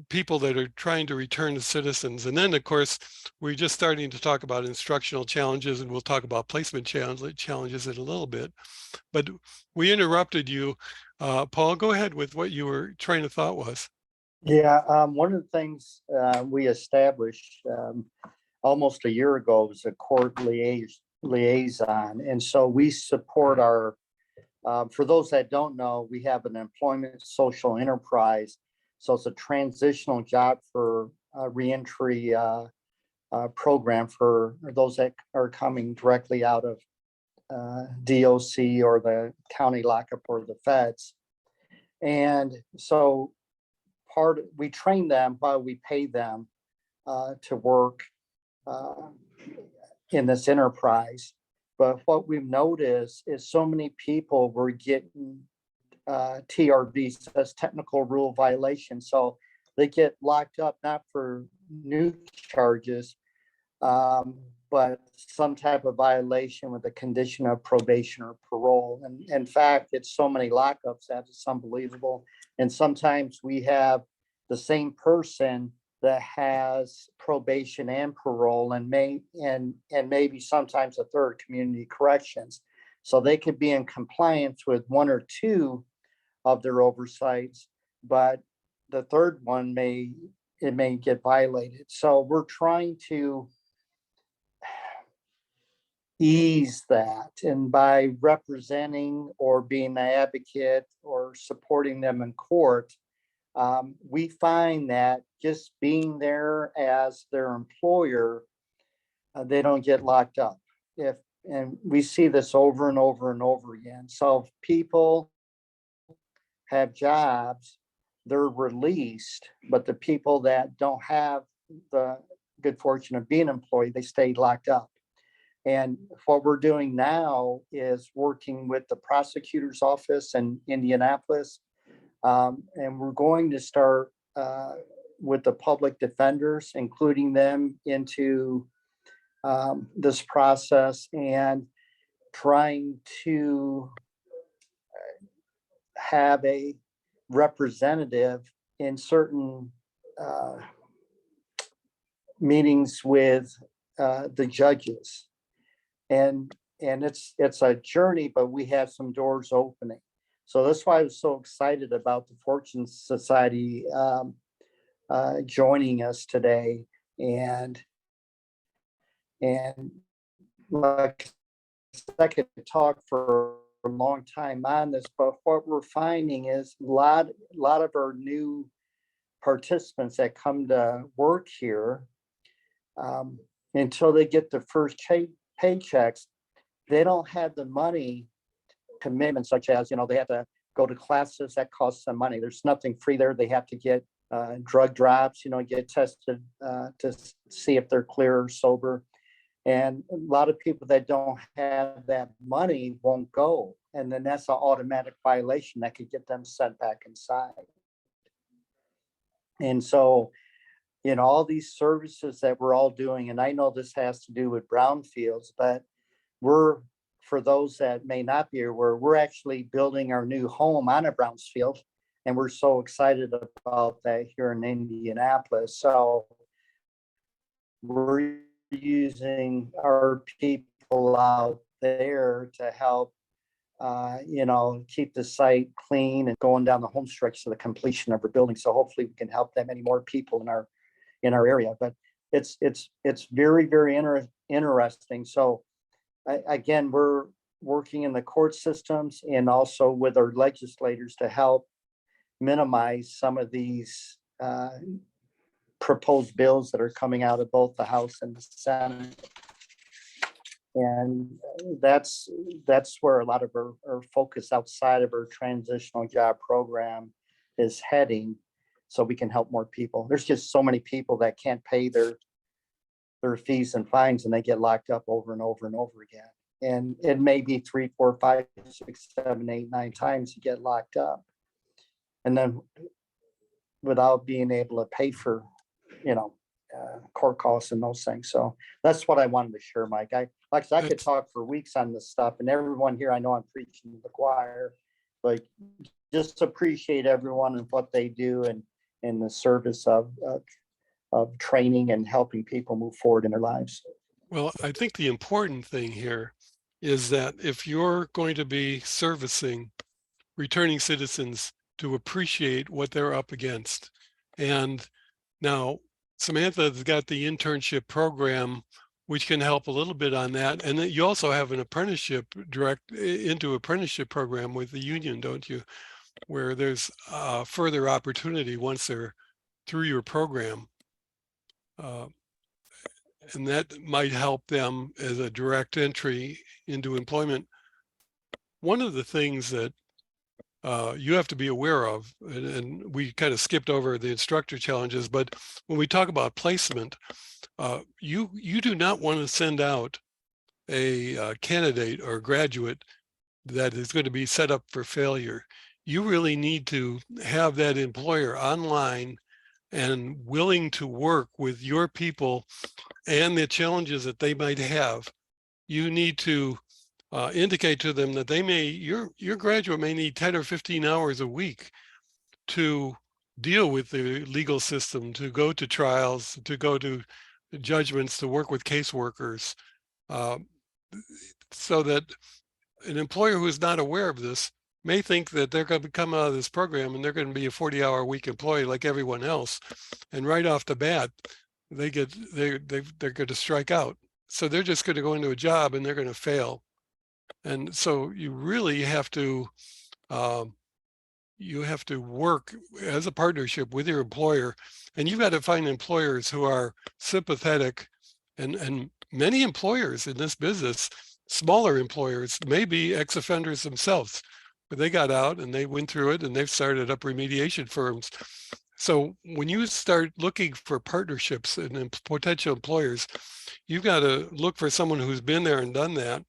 people that are trying to return to citizens. And then, of course, we're just starting to talk about instructional challenges, and we'll talk about placement challenges in a little bit. But we interrupted you. Paul, go ahead with what your train of thought was.
Yeah, one of the things we established almost a year ago was a court liaison. And so we support our, for those that don't know, we have an employment social enterprise. So it's a transitional job for reentry program for those that are coming directly out of DOC or the county lockup or the feds. And so we train them while we pay them to work in this enterprise. But what we've noticed is so many people were getting TRVs, that's technical rule violation. So they get locked up not for new charges, but some type of violation with a condition of probation or parole. And in fact, it's so many lockups that it's unbelievable. And sometimes we have the same person that has probation and parole, and maybe sometimes a third, community corrections. So they could be in compliance with one or two of their oversights, but the third one may get violated. So we're trying to ease that, and by representing or being an advocate or supporting them in court, we find that just being there as their employer, they don't get locked up. And we see this over and over and over again. So if people have jobs, they're released, but the people that don't have the good fortune of being employed, they stay locked up. And what we're doing now is working with the prosecutor's office in Indianapolis. And we're going to start with the public defenders, including them into this process, and trying to have a representative in certain meetings with the judges. And it's a journey, but we have some doors opening. So that's why I was so excited about the Fortune Society joining us today. And like I could talk for a long time on this, but what we're finding is a lot of our new participants that come to work here, until they get their first paychecks, they don't have the money commitments, such as, they have to go to classes that cost some money. There's nothing free there. They have to get drug drops, get tested to see if they're clear or sober. And a lot of people that don't have that money won't go. And then that's an automatic violation that could get them sent back inside. And so, all these services that we're all doing, and I know this has to do with brownfields, but for those that may not be aware, we're actually building our new home on a brownfield. And we're so excited about that here in Indianapolis. So we're using our people out there to help, keep the site clean and going down the home stretch to the completion of our building. So hopefully we can help that many more people in our area. But it's very, very interesting. So again, we're working in the court systems and also with our legislators to help minimize some of these proposed bills that are coming out of both the House and the Senate. And that's where a lot of our focus outside of our transitional job program is heading, so we can help more people. There's just so many people that can't pay their fees and fines, and they get locked up over and over and over again. And it may be 3, 4, 5, 6, 7, 8, 9 times you get locked up. And then without being able to pay for, court costs and those things. So that's what I wanted to share, Mike. I could talk for weeks on this stuff, and everyone here, I know I'm preaching to the choir, but just appreciate everyone and what they do and in the service of training and helping people move forward in their lives.
Well, I think the important thing here is that if you're going to be servicing returning citizens, to appreciate what they're up against. And now Samantha's got the internship program, which can help a little bit on that. And then you also have an apprenticeship apprenticeship program with the union, don't you? Where there's further opportunity once they're through your program. And that might help them as a direct entry into employment. One of the things that you have to be aware of, and we kind of skipped over the instructor challenges, but when we talk about placement, you do not want to send out a candidate or graduate that is going to be set up for failure. You really need to have that employer online and willing to work with your people and the challenges that they might have. You need to indicate to them that your graduate may need 10 or 15 hours a week to deal with the legal system, to go to trials, to go to judgments, to work with caseworkers, so that an employer who is not aware of this may think that they're going to come out of this program and they're going to be a 40-hour-a-week employee like everyone else, and right off the bat they're going to strike out. So they're just going to go into a job and they're going to fail. And so you really have to work as a partnership with your employer, and you've got to find employers who are sympathetic, and many employers in this business, smaller employers, may be ex-offenders themselves, but they got out and they went through it and they've started up remediation firms. So when you start looking for partnerships and potential employers, you've got to look for someone who's been there and done that,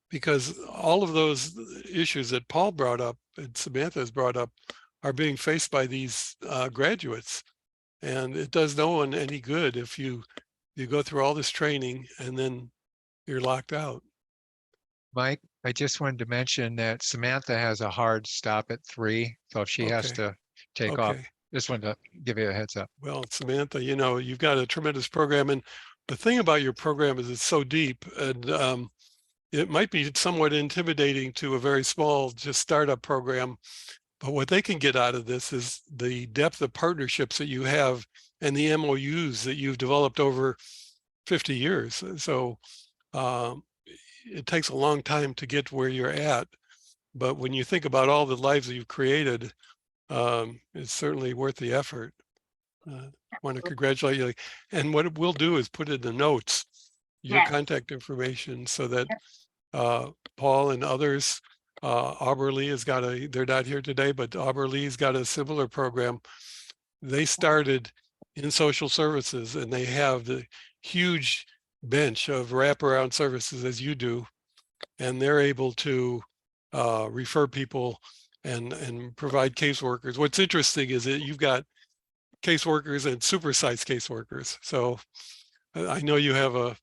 because all of those issues that Paul brought up and Samantha has brought up are being faced by these graduates. And it does no one any good if you go through all this training and then you're locked out.
Mike, I just wanted to mention that Samantha has a hard stop at 3. So if she has to take off Just wanted to give you a heads up.
Well, Samantha, you know, you've got a tremendous program, and the thing about your program is it's so deep, and it might be somewhat intimidating to a very small, just startup program. But what they can get out of this is the depth of partnerships that you have and the MOUs that you've developed over 50 years. So it takes a long time to get where you're at. But when you think about all the lives that you've created, it's certainly worth the effort. I want to congratulate you. And what we'll do is put in the notes your contact information so that Paul and others, Auberlee has got they're not here today, but Auberlee's got a similar program. They started in social services and they have the huge bench of wraparound services as you do, and they're able to refer people and provide caseworkers. What's interesting is that you've got caseworkers and supersized caseworkers. So I know you have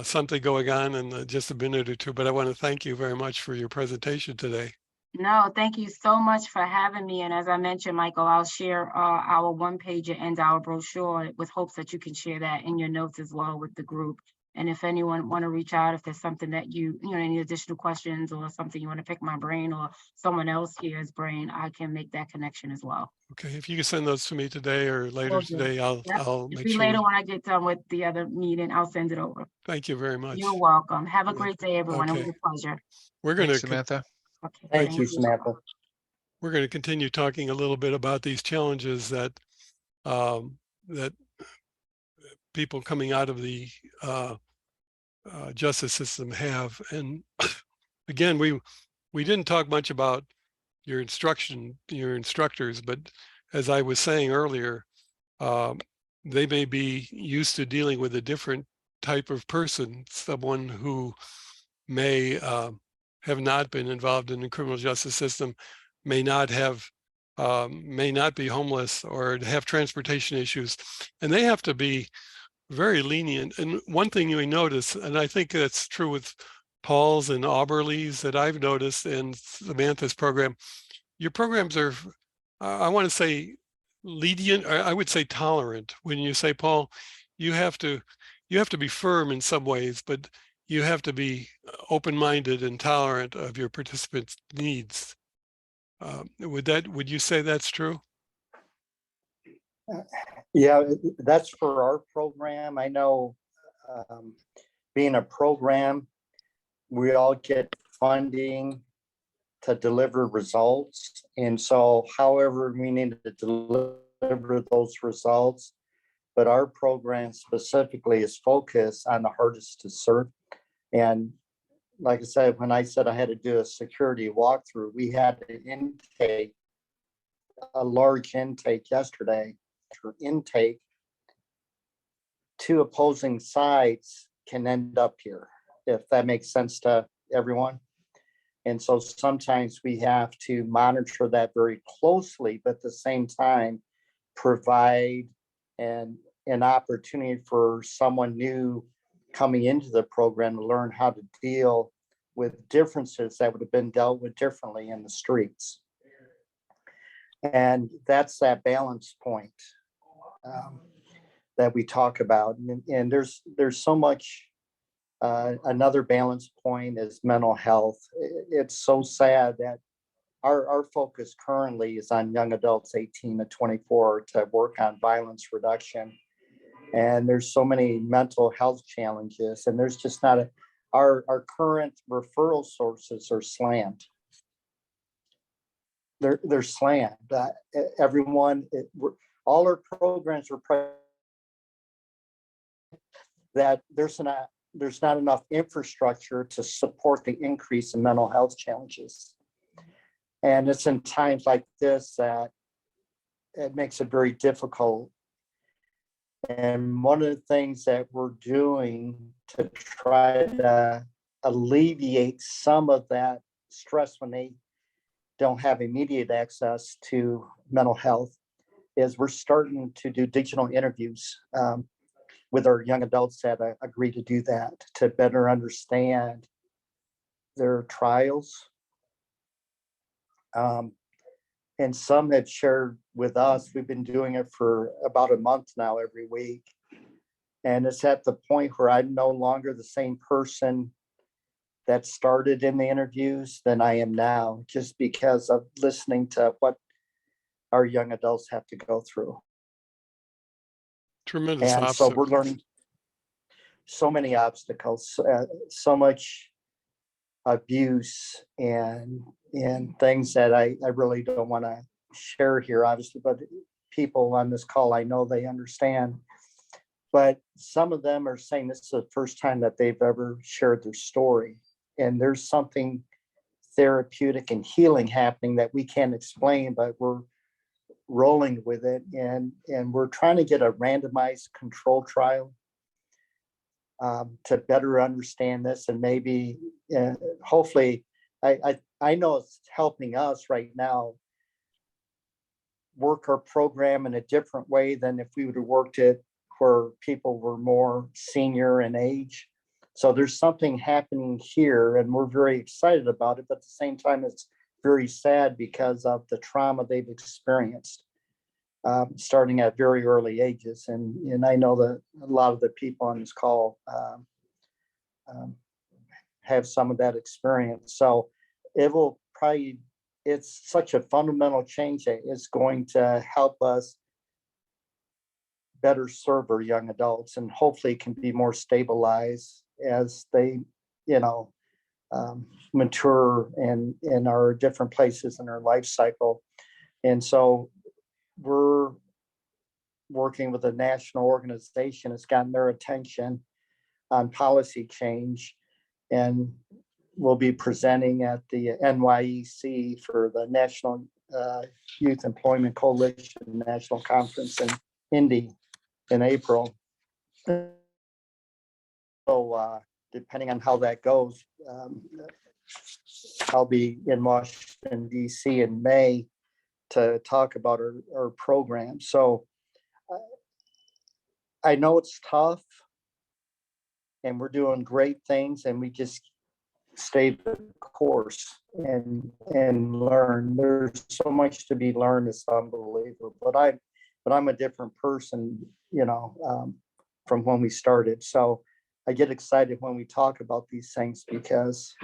something going on in just a minute or two, but I want to thank you very much for your presentation today.
No, thank you so much for having me. And as I mentioned, Michael, I'll share our one-pager and our brochure with hopes that you can share that in your notes as well with the group. And if anyone want to reach out, if there's something that you know, any additional questions or something you want to pick my brain or someone else here's brain, I can make that connection as well.
Okay, if you can send those to me today or later today, I'll make sure.
Later when I get done with the other meeting, I'll send it over.
Thank you very much.
You're welcome. Have a great day, everyone.
Okay.
It was a pleasure.
We're going to
Samantha.
Okay,
Thank you, Samantha.
We're going to continue talking a little bit about these challenges that that people coming out of the justice system have. And again, we didn't talk much about your instructors, but as I was saying earlier, they may be used to dealing with a different type of person, someone who may have not been involved in the criminal justice system, may not be homeless or have transportation issues, and they have to be very lenient. And one thing you may notice, and I think that's true with Paul's and Auberlee's that I've noticed in Samantha's program, your programs are, I want to say lenient, or I would say tolerant. When you say, Paul, you have to be firm in some ways, but you have to be open-minded and tolerant of your participants' needs. Would you say that's true?
Yeah, that's for our program. I know being a program, we all get funding to deliver results. And so however we need to deliver those results, but our program specifically is focused on the hardest to serve. And like I said, when I said I had to do a security walkthrough, we had an intake, a large intake yesterday. For intake, 2 opposing sides can end up here, if that makes sense to everyone. And so sometimes we have to monitor that very closely, but at the same time, provide an opportunity for someone new coming into the program to learn how to deal with differences that would have been dealt with differently in the streets. And that's that balance point that we talk about. And there's so much. Another balance point is mental health. It's so sad that our focus currently is on young adults 18 to 24 to work on violence reduction. And there's so many mental health challenges, and there's just not our current referral sources are slammed. They're slammed. Everyone, all our programs are that there's not enough infrastructure to support the increase in mental health challenges. And it's in times like this that it makes it very difficult. And one of the things that we're doing to try to alleviate some of that stress when they don't have immediate access to mental health is we're starting to do digital interviews with our young adults that agree to do that, to better understand their trials. And and some have shared with us. We've been doing it for about a month now, every week. And it's at the point where I'm no longer the same person that started in the interviews than I am now, just because of listening to what our young adults have to go through.
Tremendous
And so we're
obstacle.
learning so many obstacles, so much abuse and things that I really don't want to share here, obviously, but people on this call, I know they understand. But some of them are saying this is the first time that they've ever shared their story. And there's something therapeutic and healing happening that we can't explain, but we're rolling with it. And we're trying to get a randomized control trial to better understand this, and maybe hopefully I know it's helping us right now work our program in a different way than if we would have worked it where people were more senior in age. So there's something happening here, and we're very excited about it, but at the same time it's very sad because of the trauma they've experienced starting at very early ages. And I know that a lot of the people on this call have some of that experience. So it will probably, it's such a fundamental change that is going to help us better serve our young adults, and hopefully can be more stabilized as they, mature and are different places in their life cycle. And so we're working with a national organization that's gotten their attention on policy change, and we'll be presenting at the NYEC for the National Youth Employment Coalition National Conference in Indy in April. So depending on how that goes, I'll be in Washington, D.C. in May to talk about our program. So I know it's tough, and we're doing great things, and we just stay the course and learn. There's so much to be learned. It's unbelievable. But I'm a different person, from when we started. So I get excited when we talk about these things because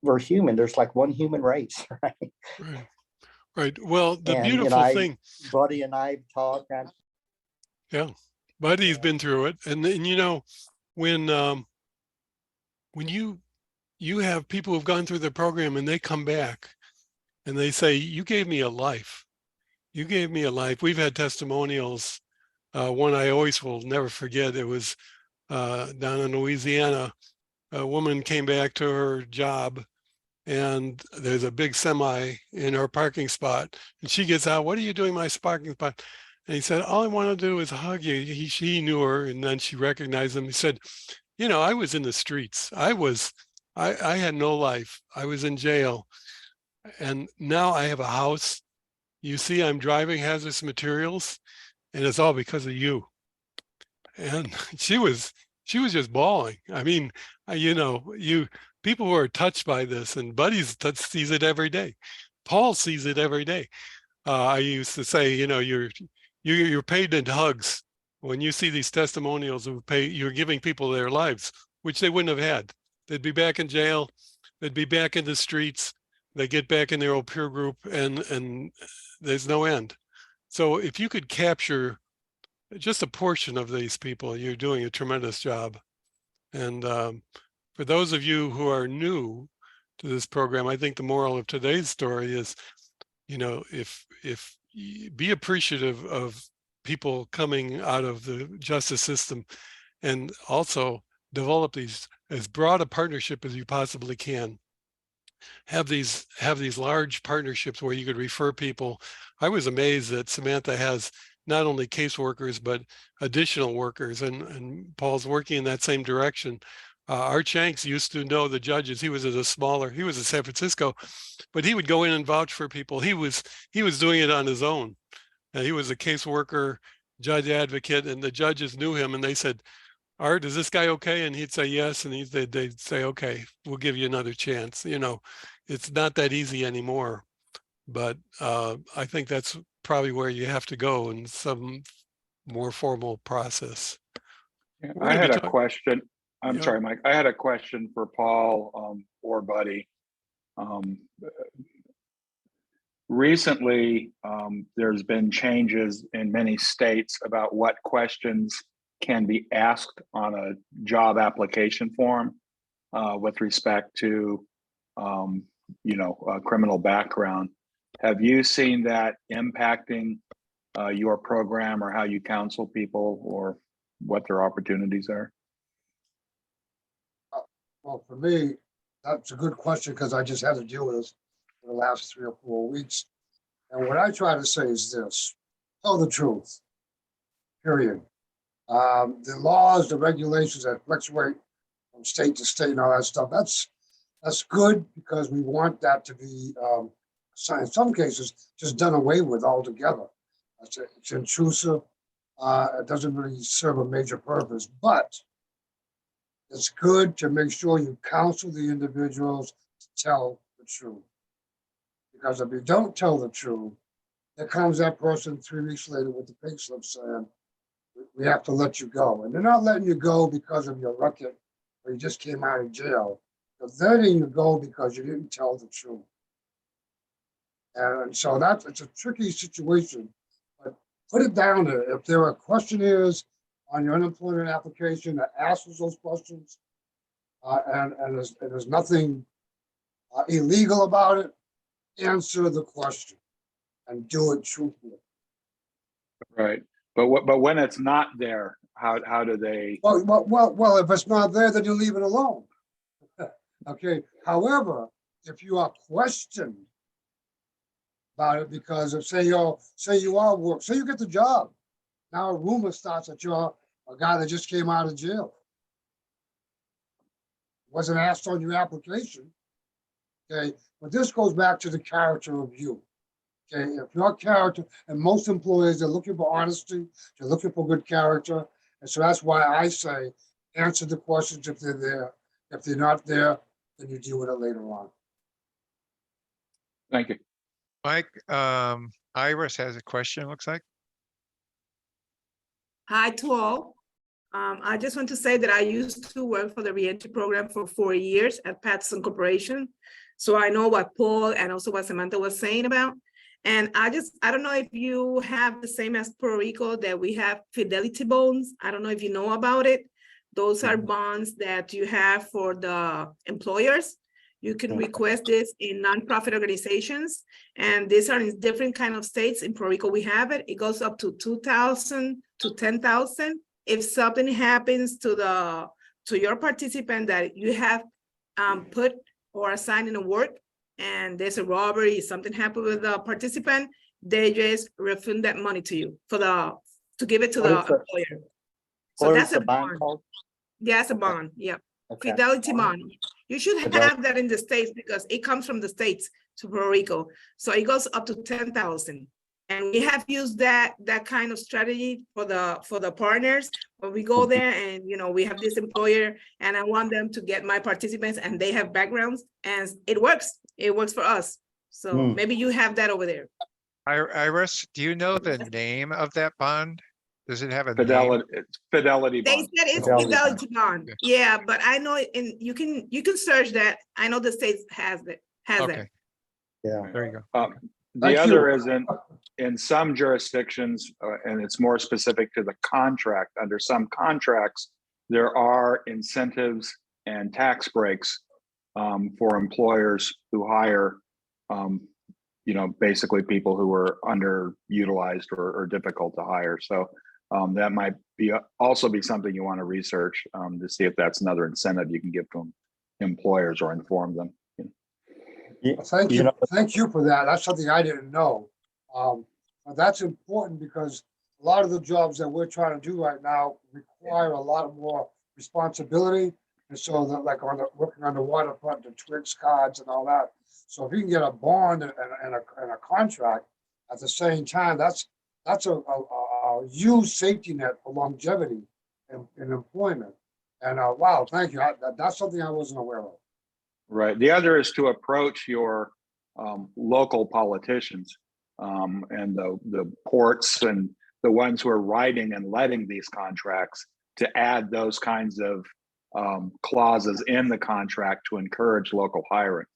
we're human. There's like one human race, right?
Right. Well, the beautiful thing,
Buddy and I talk.
Yeah, Buddy's been through it, and when you have people who've gone through the program and they come back and they say, "You gave me a life. You gave me a life." We've had testimonials. One I always will never forget. It was down in Louisiana. A woman came back to her job, and there's a big semi in her parking spot, and she gets out. "What are you doing in my parking spot?" And he said, "All I want to do is hug you." She knew her, and then she recognized him. He said, "I was in the streets. I had no life. I was in jail, and now I have a house. You see, I'm driving hazardous materials, and it's all because of you." And she was just bawling. I mean, people who are touched by this, and Buddy sees it every day. Paul sees it every day. I used to say, you're paid in hugs. When you see these testimonials you're giving people their lives, which they wouldn't have had. They'd be back in jail. They'd be back in the streets. They get back in their old peer group, and there's no end. So if you could capture just a portion of these people, you're doing a tremendous job. And for those of you who are new to this program, I think the moral of today's story is, if be appreciative of people coming out of the justice system, and also develop these as broad a partnership as you possibly can. Have these large partnerships where you could refer people. I was amazed that Samantha has not only caseworkers, but additional workers, and Paul's working in that same direction. Art Shanks used to know the judges. He was in San Francisco, but he would go in and vouch for people. He was doing it on his own. He was a caseworker, judge advocate, and the judges knew him, and they said, "Art, is this guy okay?" And he'd say yes, and they'd say, "Okay, we'll give you another chance." it's not that easy anymore. But I think that's probably where you have to go in some more formal process. We're
I
gonna be
had a
talk-
question. I'm
Yeah.
sorry, Mike. I had a question for Paul or Buddy. Recently, there's been changes in many states about what questions can be asked on a job application form with respect to, criminal background. Have you seen that impacting your program or how you counsel people or what their opportunities are?
Well, for me, that's a good question because I just had to deal with this for the last 3 or 4 weeks. And what I try to say is this: tell the truth, period. The laws, the regulations that fluctuate from state to state and all that stuff, that's good because we want that to be, in some cases, just done away with altogether. It's intrusive. It doesn't really serve a major purpose, but it's good to make sure you counsel the individuals to tell the truth. Because if you don't tell the truth, there comes that person 3 weeks later with the pay slip saying, we have to let you go. And they're not letting you go because of your record or you just came out of jail. They're letting you go because you didn't tell the truth. And so it's a tricky situation. But put it down to, if there are questionnaires on your unemployment application that asks those questions, and there's nothing illegal about it, answer the question and do it truthfully.
Right. But when it's not there, how do they?
Well, if it's not there, then you leave it alone. Okay. However, if you are questioned about it, because if say you get the job, now a rumor starts that you're a guy that just came out of jail. Wasn't asked on your application. Okay, but this goes back to the character of you. Okay, if your character, and most employers are looking for honesty, they're looking for good character. And so that's why I say answer the questions if they're there. If they're not there, then you deal with it later on.
Thank you.
Mike, Iris has a question, looks like.
Hi to all. I just want to say that I used to work for the reentry program for 4 years at Patterson Corporation. So I know what Paul and also what Samantha was saying about. And I don't know if you have the same as Puerto Rico, that we have fidelity bonds. I don't know if you know about it. Those are bonds that you have for the employers. You can request this in nonprofit organizations, and these are in different kind of states. In Puerto Rico, we have it. It goes up to 2,000 to 10,000. If something happens to your participant that you have put or assigned in a work, and there's a robbery, something happened with the participant, they just refund that money to you to give it to the employer. So that's a bond. Yeah, it's a bond. Yeah. Okay. Fidelity bond. You should have that in the States because it comes from the States to Puerto Rico. So it goes up to 10,000. And we have used that kind of strategy for the partners. When we go there and we have this employer and I want them to get my participants and they have backgrounds and it works. It works for us. So maybe you have that over there.
Iris, do you know the name of that bond? Does it have a
Fidelity?
name?
It's Fidelity
They
bond.
said it's Fidelity bond. Yeah, but I know you can search that. I know the States has that.
Okay. Yeah, there you go.
The other is in some jurisdictions, and it's more specific to the contract. Under some contracts, there are incentives and tax breaks for employers who hire, basically people who are underutilized or difficult to hire. So that might also be something you want to research to see if that's another incentive you can give to employers or inform them.
Thank you. Thank you for that. That's something I didn't know. But that's important because a lot of the jobs that we're trying to do right now require a lot more responsibility. And so that, like working on the waterfront, the Twix cards and all that. So if you can get a bond and a contract at the same time, that's a huge safety net for longevity in employment. And wow, thank you. That's something I wasn't aware of.
Right. The other is to approach your local politicians and the ports and the ones who are writing and letting these contracts to add those kinds of clauses in the contract to encourage local hiring.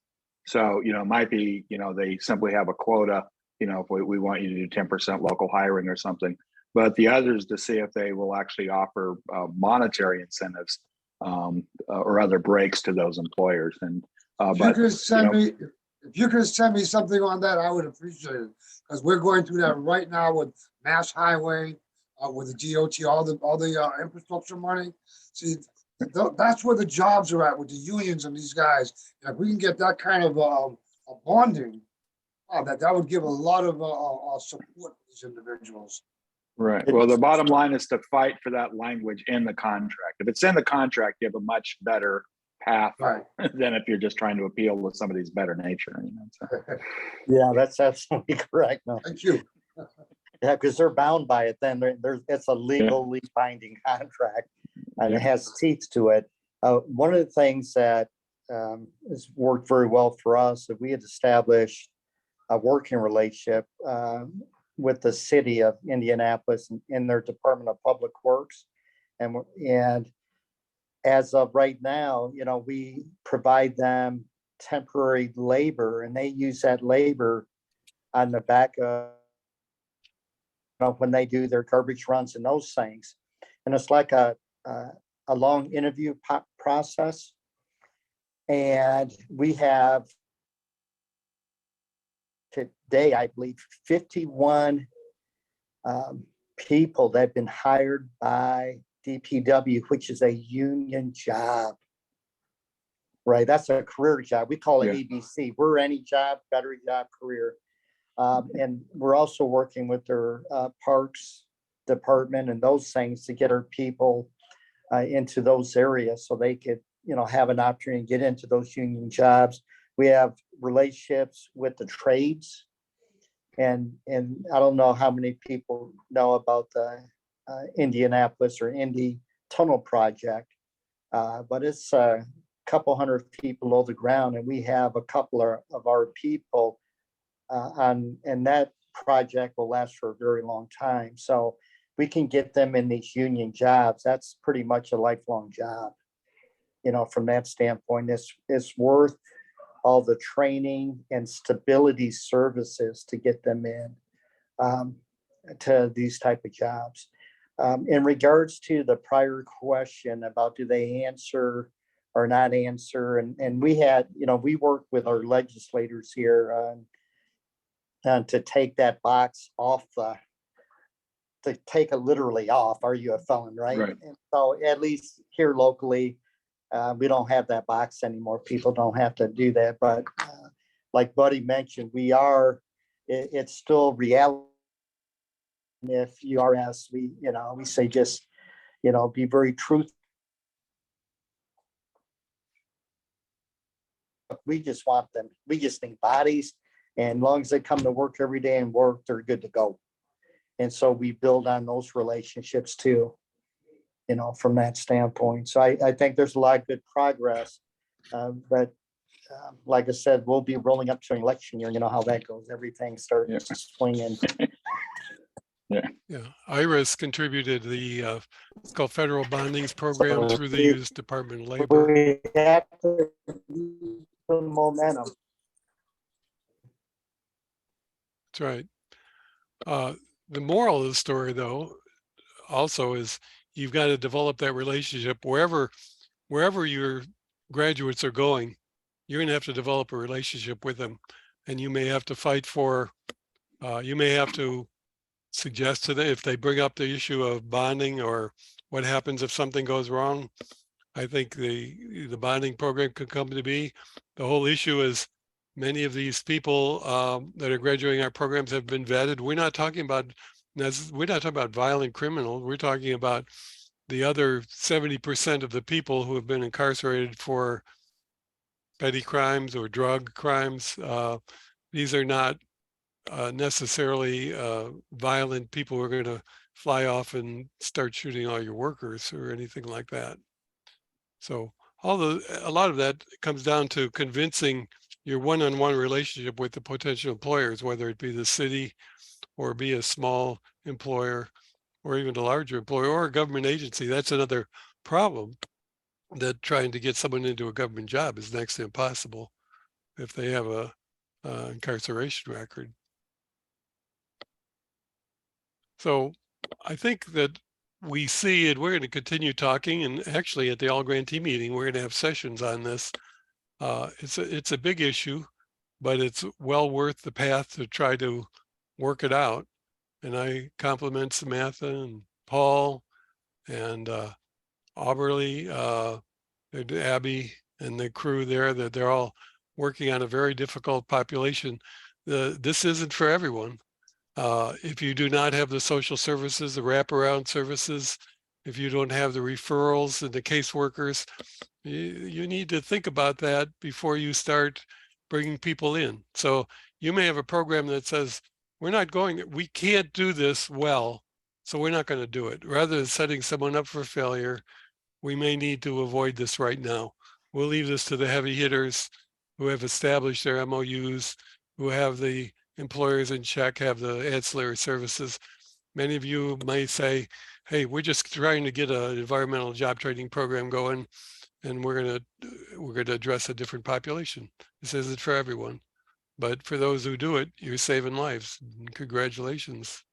So, it might be, they simply have a quota, if we want you to do 10% local hiring or something. But the others to see if they will actually offer monetary incentives or other breaks to those employers. And
If you could send me something on that, I would appreciate it. Because we're going through that right now with Mass Highway, with the DOT, all the infrastructure money. See, that's where the jobs are at with the unions and these guys. And if we can get that kind of a bonding, that would give a lot of support to these individuals.
right. Well, the bottom line is to fight for that language in the contract. If it's in the contract, you have a much better path than if you're just trying to appeal to somebody's better nature.
Yeah, that's absolutely correct. No.
Thank you.
Yeah, because they're bound by it. Then it's a legally binding contract, and it has teeth to it. One of the things that has worked very well for us is we had established a working relationship with the city of Indianapolis in their Department of Public Works, and as of right now, we provide them temporary labor, and they use that labor on the back of when they do their garbage runs and those things. And it's like a long interview process. And we have today, I believe, 51 people that have been hired by DPW, which is a union job. Right, that's a career job. We call it ABC. We're any job, better job, career. And we're also working with their parks department and those things to get our people into those areas so they could, have an opportunity to get into those union jobs. We have relationships with the trades, and I don't know how many people know about the Indianapolis or Indy Tunnel Project, but it's a couple hundred people below the ground, and we have a couple of our people and that project will last for a very long time. So we can get them in these union jobs. That's pretty much a lifelong job. From that standpoint, it's worth all the training and stability services to get them in to these type of jobs. In regards to the prior question about do they answer or not answer, and we had, we worked with our legislators here to take that box off to take it literally off. Are you a felon, right? And so at least here locally, we don't have that box anymore. People don't have to do that. But like Buddy mentioned, it's still reality. If you are asked, we say just, be very truthful. We just want them. We just need bodies. And as long as they come to work every day and work, they're good to go. And so we build on those relationships too, from that standpoint. So I think there's a lot of good progress. But like I said, we'll be rolling up to an election year. You know how that goes. Everything starts swinging.
Yeah. IRIS contributed the it's called Federal Bondings Program through the U.S. Department of Labor.
We have to use the momentum.
That's right. The moral of the story, though, also is you've got to develop that relationship wherever your graduates are going. You're going to have to develop a relationship with them, and you may have to fight for. You may have to suggest to them if they bring up the issue of bonding or what happens if something goes wrong. I think the bonding program could come to be. The whole issue is many of these people that are graduating our programs have been vetted. We're not talking about violent criminals. We're talking about the other 70% of the people who have been incarcerated for petty crimes or drug crimes. These are not necessarily violent people who are going to fly off and start shooting all your workers or anything like that. So a lot of that comes down to convincing your one-on-one relationship with the potential employers, whether it be the city or be a small employer or even a larger employer or a government agency. That's another problem, that trying to get someone into a government job is next to impossible if they have a incarceration record. So I think that we see it, we're going to continue talking, and actually at the all grantee meeting, we're going to have sessions on this. It's a big issue, but it's well worth the path to try to work it out. And I compliment Samantha and Paul and Auberly, and Abby and the crew there, that they're all working on a very difficult population. This isn't for everyone. If you do not have the social services, the wraparound services, if you don't have the referrals and the caseworkers, you need to think about that before you start bringing people in. So you may have a program that says, we can't do this well, so we're not going to do it. Rather than setting someone up for failure, we may need to avoid this right now. We'll leave this to the heavy hitters who have established their MOUs, who have the employers in check, have the ancillary services. Many of you may say, hey, we're just trying to get an environmental job training program going, and we're going to address a different population. This isn't for everyone, but for those who do it, you're saving lives. And congratulations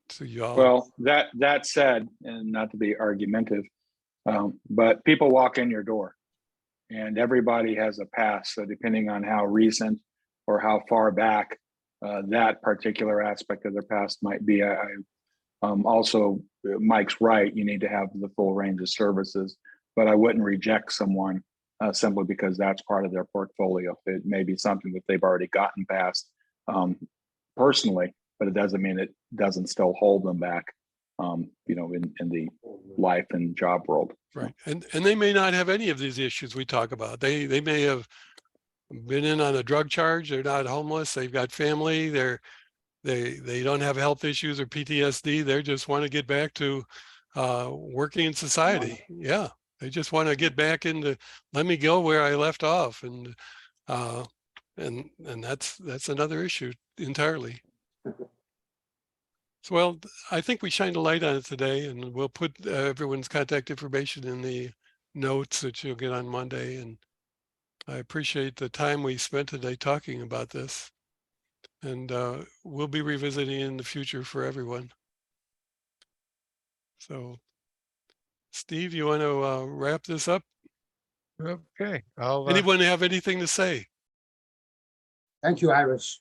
to y'all.
Well, that said, and not to be argumentative, but people walk in your door, and everybody has a past. So depending on how recent or how far back that particular aspect of their past might be, also, Mike's right, you need to have the full range of services, but I wouldn't reject someone simply because that's part of their portfolio. It may be something that they've already gotten past personally, but it doesn't mean it doesn't still hold them back, in the life and job world.
Right, and they may not have any of these issues we talk about. They may have been in on a drug charge. They're not homeless. They've got family. They don't have health issues or PTSD. They just want to get back to working in society. Yeah, they just want to get back into, let me go where I left off, and that's another issue entirely. So, well, I think we shined a light on it today, and we'll put everyone's contact information in the notes that you'll get on Monday. And I appreciate the time we spent today talking about this. And we'll be revisiting in the future for everyone. So, Steve, you want to wrap this up?
Okay.
Anyone have anything to say?
Thank you, Iris.